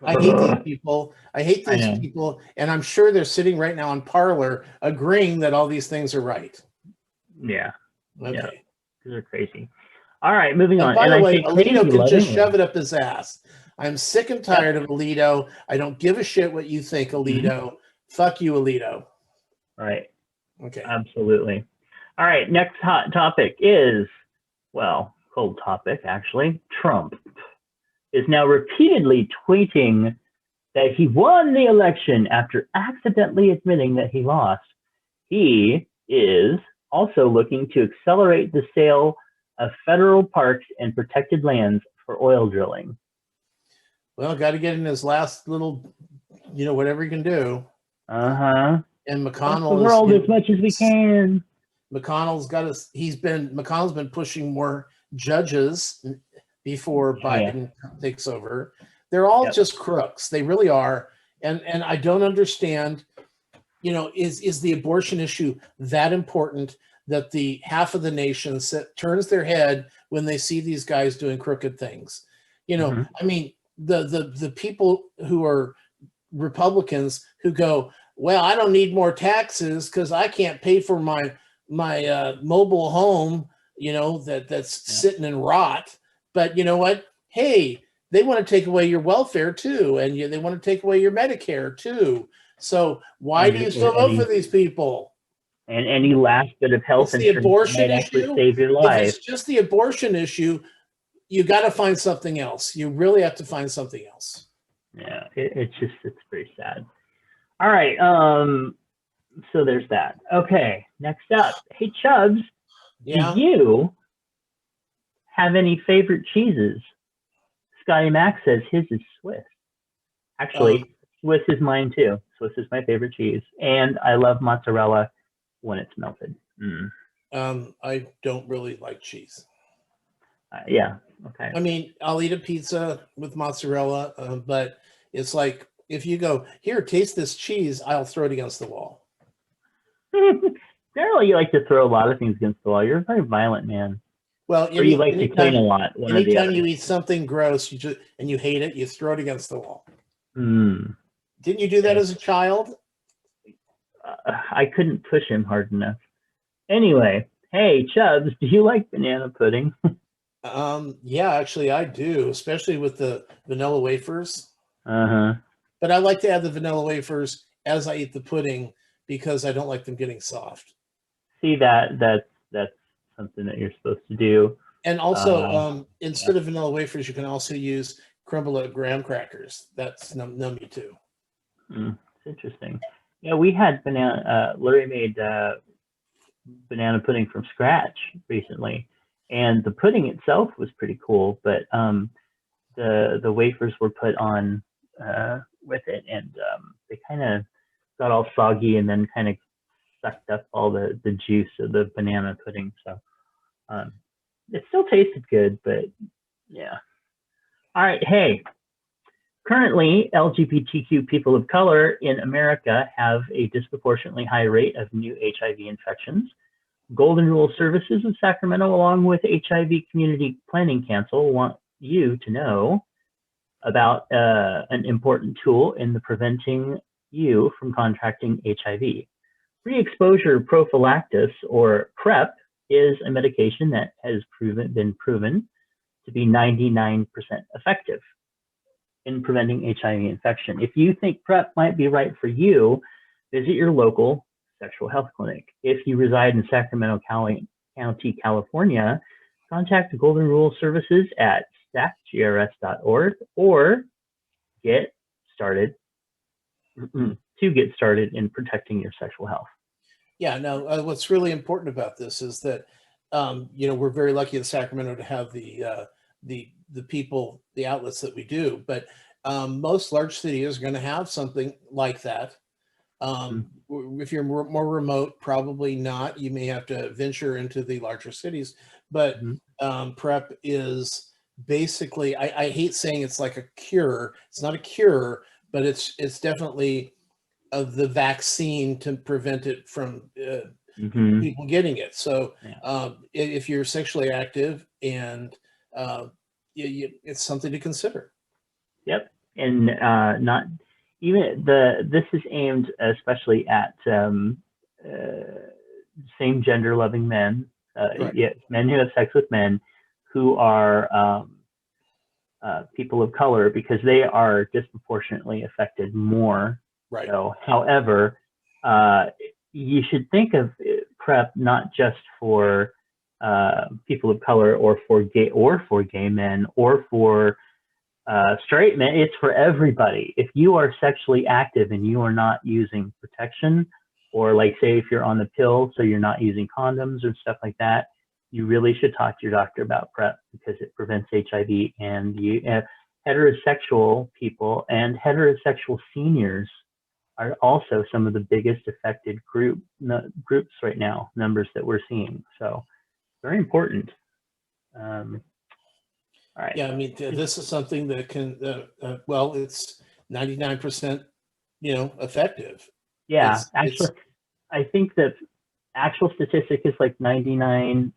I hate these people. I hate these people, and I'm sure they're sitting right now on Parler agreeing that all these things are right. Yeah. Okay. Yeah. They're crazy. All right, moving on. By the way, Alito can just shove it up his ass. I'm sick and tired of Alito. I don't give a shit what you think, Alito. Mm-hmm. Fuck you, Alito. All right. Okay. Absolutely. All right, next hot topic is, well, cold topic, actually. Trump is now repeatedly tweeting that he won the election after accidentally admitting that he lost. He is also looking to accelerate the sale of federal parks and protected lands for oil drilling. Well, got to get in his last little, whatever he can do. Uh-huh. And McConnell the world as much as we can. McConnell's been pushing more judges before Biden takes over. They're all just crooks. They really are. And I don't understand, is the abortion issue that important that the half of the nation turns their head when they see these guys doing crooked things? I mean, the people who are Republicans who go, well, I don't need more taxes because I can't pay for my mobile home, that's sitting in rot. But you know what? Hey, they want to take away your welfare too, and they want to take away your Medicare too. So why do you still vote for these people? And any last bit of health insurance might actually save your life. If it's just the abortion issue, you got to find something else. You really have to find something else. Yeah, it's pretty sad. All right, so there's that. Okay, next up. Hey, Chubs, do you have any favorite cheeses? Scotty Mac says his is Swiss. Actually, Swiss is mine too. Swiss is my favorite cheese. And I love mozzarella when it's melted. I don't really like cheese. Yeah, okay. I mean, I'll eat a pizza with mozzarella, but it's like, if you go, here, taste this cheese, I'll throw it against the wall. Generally, you like to throw a lot of things against the wall. You're a very violent man. Well, or you like to clean a lot. Anytime you eat something gross, and you hate it, you throw it against the wall. Didn't you do that as a child? I couldn't push him hard enough. Anyway, hey, Chubs, do you like banana pudding? Yeah, actually, I do, especially with the vanilla wafers. Uh-huh. But I like to add the vanilla wafers as I eat the pudding because I don't like them getting soft. See, that's something that you're supposed to do. And also, instead of vanilla wafers, you can also use crumble up graham crackers. That's number 2. It's interesting. Yeah, we had banana. Larry made banana pudding from scratch recently, and the pudding itself was pretty cool. But the wafers were put on with it, and they kind of got all soggy, and then kind of sucked up all the juice of the banana pudding. So it still tasted good, but yeah. All right, hey. Currently, LGBTQ people of color in America have a disproportionately high rate of new HIV infections. Golden Rule Services of Sacramento, along with HIV Community Planning Council, want you to know about an important tool in the preventing you from contracting HIV. Pre-exposure prophylaxis, or PrEP, is a medication that has been proven to be 99% effective in preventing HIV infection. If you think PrEP might be right for you, visit your local sexual health clinic. If you reside in Sacramento County, California, contact the Golden Rule Services at stacgrs.org or get started in protecting your sexual health. Yeah, no, what's really important about this is that, we're very lucky in Sacramento to have the people, the outlets that we do, but most large cities are going to have something like that. If you're more remote, probably not. You may have to venture into the larger cities, but PrEP is basically, I hate saying it's like a cure. It's not a cure, but it's definitely the vaccine to prevent it from people getting it. So if you're sexually active, and it's something to consider. Yep, and not even this is aimed especially at same gender loving men, men who have sex with men who are people of color, because they are disproportionately affected more. Right. So, however, you should think of PrEP not just for people of color, or for gay men, or for straight men. It's for everybody. If you are sexually active and you are not using protection, or like say if you're on the pill, so you're not using condoms or stuff like that, you really should talk to your doctor about PrEP, because it prevents HIV. And heterosexual people and heterosexual seniors are also some of the biggest affected groups right now, numbers that we're seeing. So very important. All right. Yeah, I mean, this is something that can, it's 99%, effective. Yeah, actually, I think the actual statistic is like 99.9.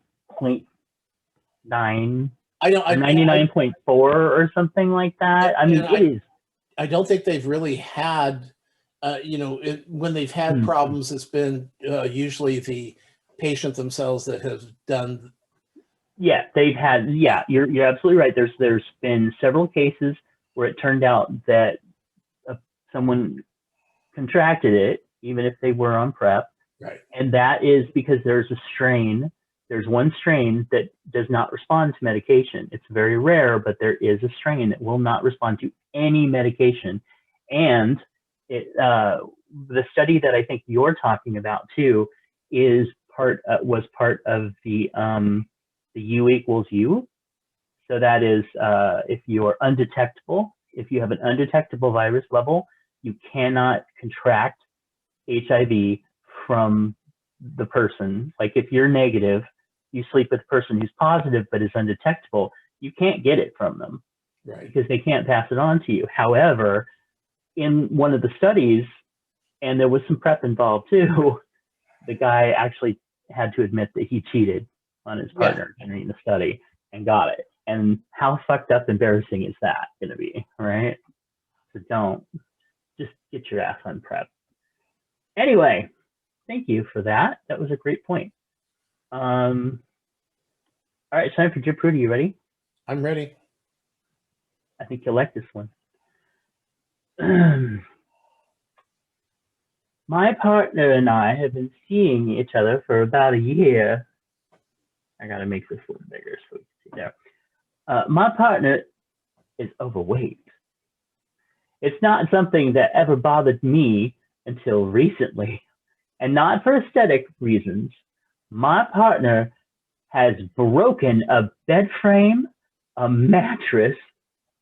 I don't. 99.4 or something like that. I mean, it is. I don't think they've really had, when they've had problems, it's been usually the patient themselves that have done. Yeah, they've had. Yeah, you're absolutely right. There's been several cases where it turned out that someone contracted it, even if they were on PrEP. Right. And that is because there's one strain that does not respond to medication. It's very rare, but there is a strain that will not respond to any medication. And the study that I think you're talking about too was part of the U equals U. So that is if you're undetectable, if you have an undetectable virus level, you cannot contract HIV from the person. Like if you're negative, you sleep with a person who's positive but is undetectable, you can't get it from them, right? Because they can't pass it on to you. However, in one of the studies, and there was some PrEP involved too, the guy actually had to admit that he cheated on his partner during the study and got it. And how fucked up embarrassing is that going to be, right? So don't, just get your ass on PrEP. Anyway, thank you for that. That was a great point. All right, it's time for Jip Rudy. You ready? I'm ready. I think you'll like this one. My partner and I have been seeing each other for about a year. I gotta make this a little bigger so we can see there. My partner is overweight. It's not something that ever bothered me until recently, and not for aesthetic reasons. My partner has broken a bed frame, a mattress,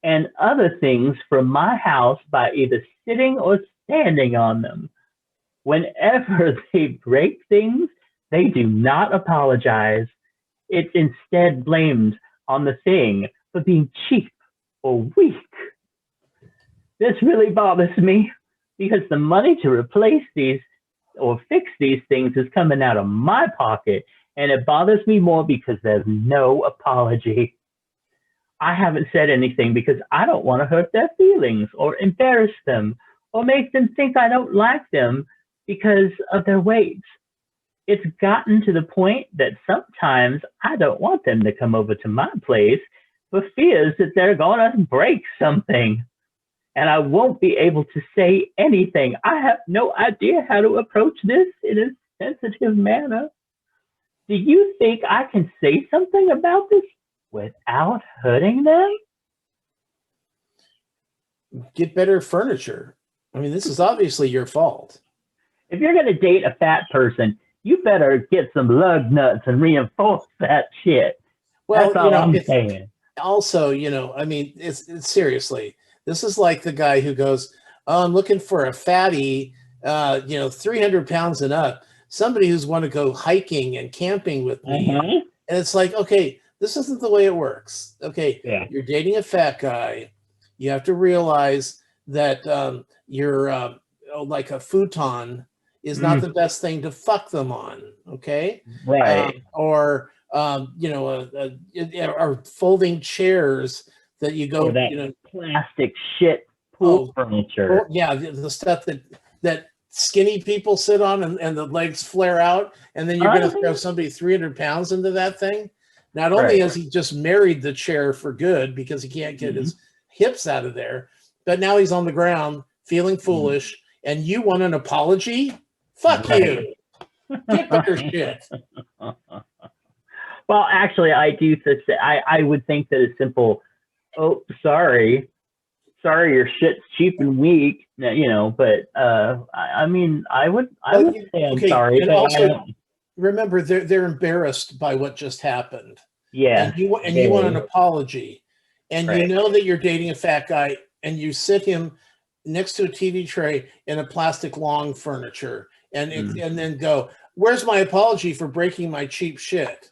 and other things from my house by either sitting or standing on them. Whenever they break things, they do not apologize. It's instead blamed on the thing for being cheap or weak. This really bothers me because the money to replace these or fix these things is coming out of my pocket, and it bothers me more because there's no apology. I haven't said anything because I don't want to hurt their feelings or embarrass them or make them think I don't like them because of their weight. It's gotten to the point that sometimes I don't want them to come over to my place for fears that they're going to break something. And I won't be able to say anything. I have no idea how to approach this in a sensitive manner. Do you think I can say something about this without hurting them? Get better furniture. I mean, this is obviously your fault. If you're going to date a fat person, you better get some lug nuts and reinforce that shit. Well, that's all I'm saying. Also, I mean, it's seriously, this is like the guy who goes, "Oh, I'm looking for a fatty, 300 pounds and up, somebody who's want to go hiking and camping with me." And it's like, okay, this isn't the way it works. Okay, yeah. You're dating a fat guy. You have to realize that you're like a futon is not the best thing to fuck them on. Okay, right? Or folding chairs that you go, plastic shit pool furniture. Yeah, the stuff that skinny people sit on and the legs flare out, and then you're going to throw somebody 300 pounds into that thing. Not only has he just married the chair for good because he can't get his hips out of there, but now he's on the ground feeling foolish, and you want an apology? Fuck you. Get better shit. Well, actually, I do. I would think that a simple, "Oh, sorry, your shit's cheap and weak," But I mean, I would say I'm sorry. And also, remember, they're embarrassed by what just happened. Yeah, and you want an apology, and you know that you're dating a fat guy, and you sit him next to a TV tray in a plastic lawn furniture, and then go, "Where's my apology for breaking my cheap shit?"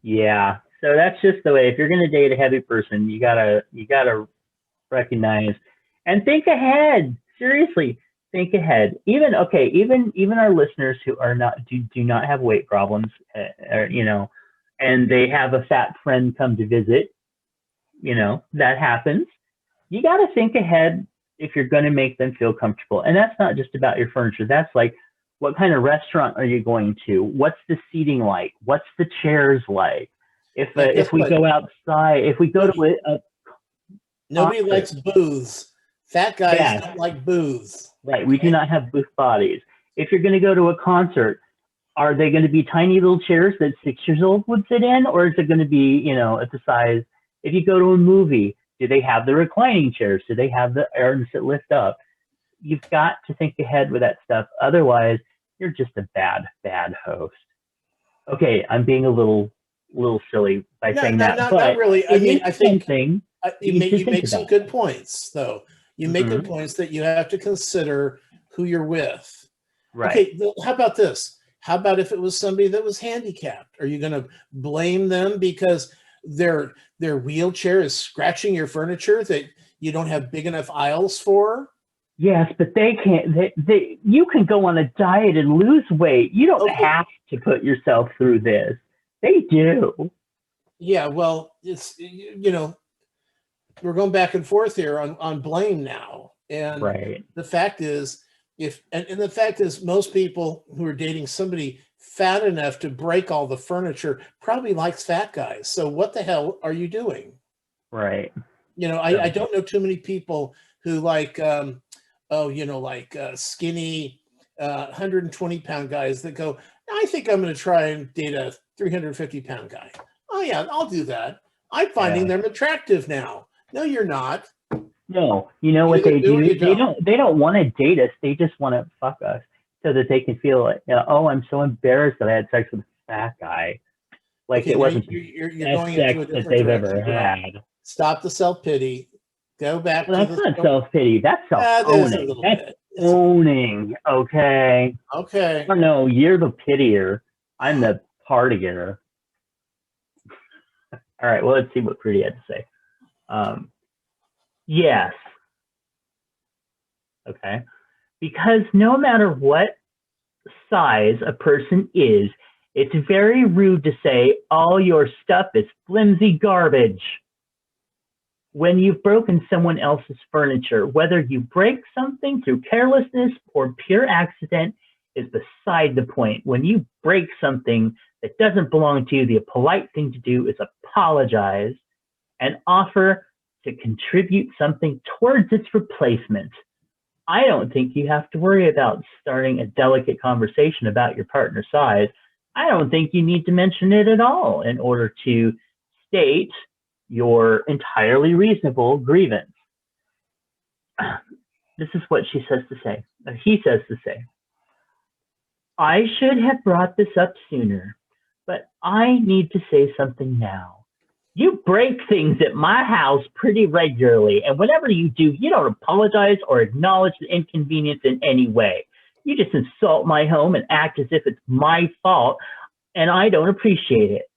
Yeah. So that's just the way. If you're going to date a heavy person, you gotta recognize and think ahead. Seriously, think ahead. Even our listeners who are do not have weight problems, and they have a fat friend come to visit, that happens. You got to think ahead if you're going to make them feel comfortable. And that's not just about your furniture. That's like, what kind of restaurant are you going to? What's the seating like? What's the chairs like? If we go outside, if we go to a nobody likes booths. Fat guys don't like booths. Right. We do not have booth bodies. If you're going to go to a concert, are they going to be tiny little chairs that 6-year-olds would sit in? Or is it going to be, at the size? If you go to a movie, do they have the reclining chairs? Do they have the arms that lift up? You've got to think ahead with that stuff. Otherwise, you're just a bad host. Okay, I'm being a little silly by saying that. Not really. I mean, I think you make some about. Good points, though. You make good points that you have to consider who you're with. Right. Okay, how about this? How about if it was somebody that was handicapped? Are you going to blame them because their wheelchair is scratching your furniture that you don't have big enough aisles for? Yes, but they can't. You can go on a diet and lose weight. You don't have to put yourself through this. They do. Yeah, well, it's we're going back and forth here on blame now, and the fact is, the fact is, most people who are dating somebody fat enough to break all the furniture probably likes fat guys. So what the hell are you doing? Right. I don't know too many people who like skinny 120-pound guys that go, I think I'm going to try and date a 350-pound guy. Oh yeah, I'll do that. I'm finding them attractive now. No, you're not. No, you know what they do? They don't want to date us. They just want to fuck us so that they can feel like, oh, I'm so embarrassed that I had sex with a fat guy. Like it wasn't you're the going best into a sex that different they've direction. ever had. Stop the self-pity. Go back Well, to that's not self-pity. That's self-owning. That's owning, okay? Okay. Oh, no, you're the pitier. I'm the partier. All right, well, let's see what Prudy had to say. Yes. Okay. Because no matter what size a person is, it's very rude to say all your stuff is flimsy garbage. When you've broken someone else's furniture, whether you break something through carelessness or pure accident is beside the point. When you break something that doesn't belong to you, the polite thing to do is apologize and offer to contribute something towards its replacement. I don't think you have to worry about starting a delicate conversation about your partner's size. I don't think you need to mention it at all in order to state your entirely reasonable grievance. This is what she says to say, or he says to say. I should have brought this up sooner, but I need to say something now. You break things at my house pretty regularly, and whenever you do, you don't apologize or acknowledge the inconvenience in any way. You just insult my home and act as if it's my fault, and I don't appreciate it.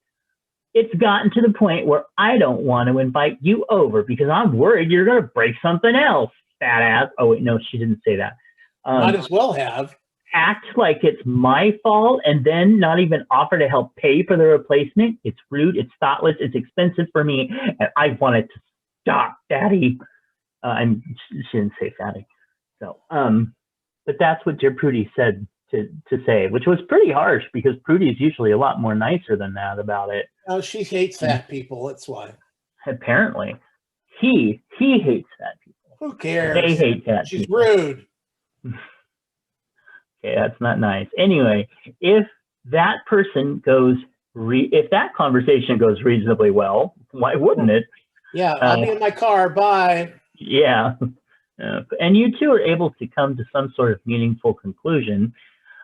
It's gotten to the point where I don't want to invite you over because I'm worried you're going to break something else, fat ass. Oh, wait, no, she didn't say that. Might as well have. Act like it's my fault and then not even offer to help pay for the replacement. It's rude, it's thoughtless, it's expensive for me, and I want it to stop, Daddy. She didn't say Fatty. So, but that's what dear Prudy said to say, which was pretty harsh because Prudy is usually a lot more nicer than that about it. Oh, she hates fat people. That's why. Apparently, he hates fat people. Who cares? They hate fat She's people. rude. Okay, that's not nice. Anyway, if that person goes, if that conversation goes reasonably well, why wouldn't it? Yeah, I'll be in my car. Bye. Yeah. And you two are able to come to some sort of meaningful conclusion,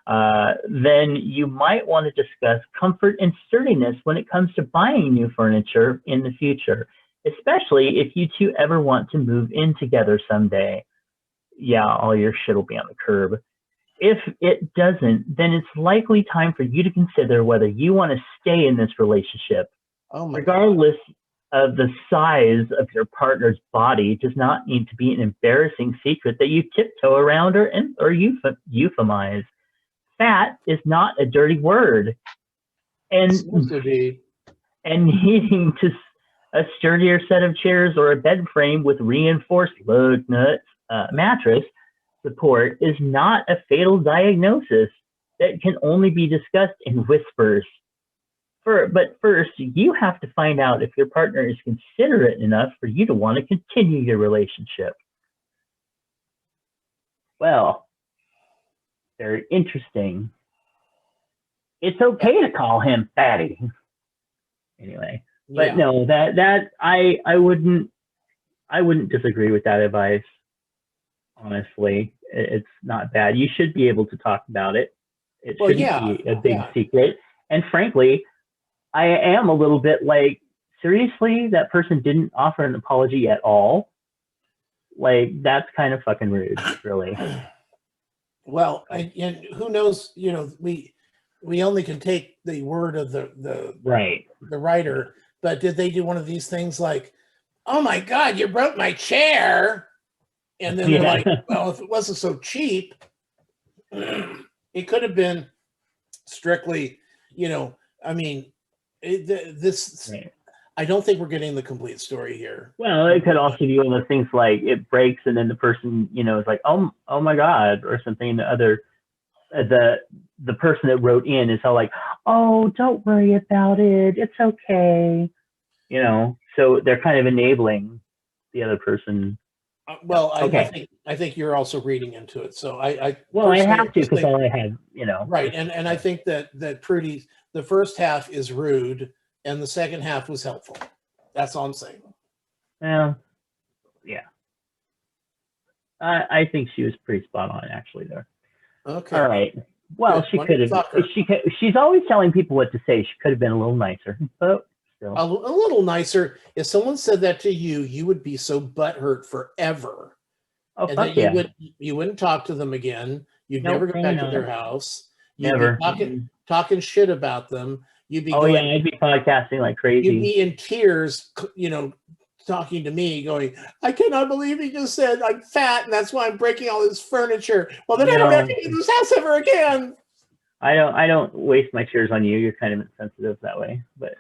then you might want to discuss comfort and sturdiness when it comes to buying new furniture in the future, especially if you two ever want to move in together someday. Yeah, all your shit will be on the curb. If it doesn't, then it's likely time for you to consider whether you want to stay in this relationship. Regardless of the size of your partner's body, does not need to be an embarrassing secret that you tiptoe around or euphemize. Fat is not a dirty word. And needing to a sturdier set of chairs or a bed frame with reinforced lug nuts mattress support is not a fatal diagnosis that can only be discussed in whispers. But first, you have to find out if your partner is considerate enough for you to want to continue your relationship. Well, very interesting. It's okay to call him fatty. Anyway, but no, that I wouldn't disagree with that advice. Honestly, it's not bad. You should be able to talk about it. It shouldn't be a big secret. And frankly, I am a little bit like, seriously, that person didn't offer an apology at all. Like, that's kind of fucking rude, really. Well, and who knows? You know, we only can take the word of the writer. But did they do one of these things like, "Oh my God, you broke my chair," and then they're like, "Well, if it wasn't so cheap, it could have been strictly, you know." I mean, I don't think we're getting the complete story here. Well, it could also be one of those things like it breaks and then the person, you know, is like, oh my God, or something. The person that wrote in is all like, oh, don't worry about it. It's okay. You know, so they're kind of enabling the other person. I think you're also reading into it. So I have to because all I had, you know. Right. And I think that Prudy, the first half is rude and the second half was helpful. That's all I'm saying. Well, yeah. I think she was pretty spot on, actually, there. Okay. All right. Well, Good. she could have. Sucker. She's always telling people what to say. She could have been a little nicer, but still. A little nicer. If someone said that to you, you would be so butthurt forever. Oh, And fuck that yeah. you wouldn't talk to them again. You'd Nope, never go back to their not. house. You'd Never. be talking shit about them. You'd be Oh yeah, I'd be podcasting like crazy. You'd be in tears, talking to me, going, "I cannot believe he just said I'm fat, and that's why I'm breaking all this furniture." Well, then I don't have to get in this house ever again. I don't waste my tears on you. You're kind of insensitive that way, but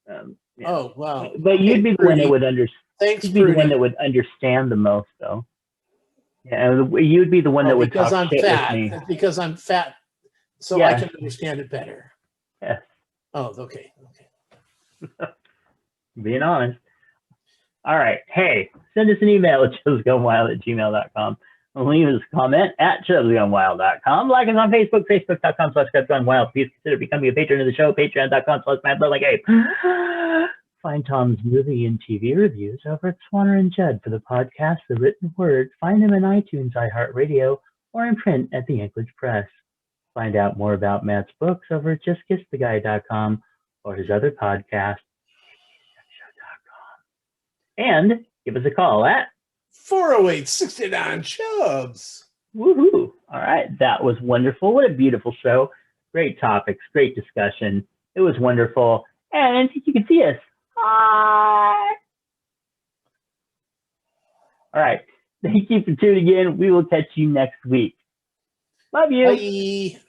yeah. Oh wow! But you'd be the one that would understand. Thanks, You'd be the one that would understand the most, though. Yeah, you'd be the one that would talk shit with me. Because I'm fat, so I can understand it better. Yes. Oh, okay. Being honest. All right. Hey, send us an email at chubsgonewild@gmail.com. Leave us a comment at chubsgonewild.com. Like us on Facebook, facebook.com/chubsgonewild. Please consider becoming a patron of the show, patreon.com/madlowlikeape. Find Tom's movie and TV reviews over at Swanner and Judd for the podcast, The Written Word. Find him in iTunes, iHeartRadio, or in print at the Anchorage Press. Find out more about Matt's books over at justkisstheguy.com or his other podcast, and give us a call at 408-69 Chubs. Woohoo! All right, that was wonderful. What a beautiful show. Great topics, great discussion. It was wonderful. And you can see us. Hi! All right. Thank you for tuning in. We will catch you next week. Love you. Bye.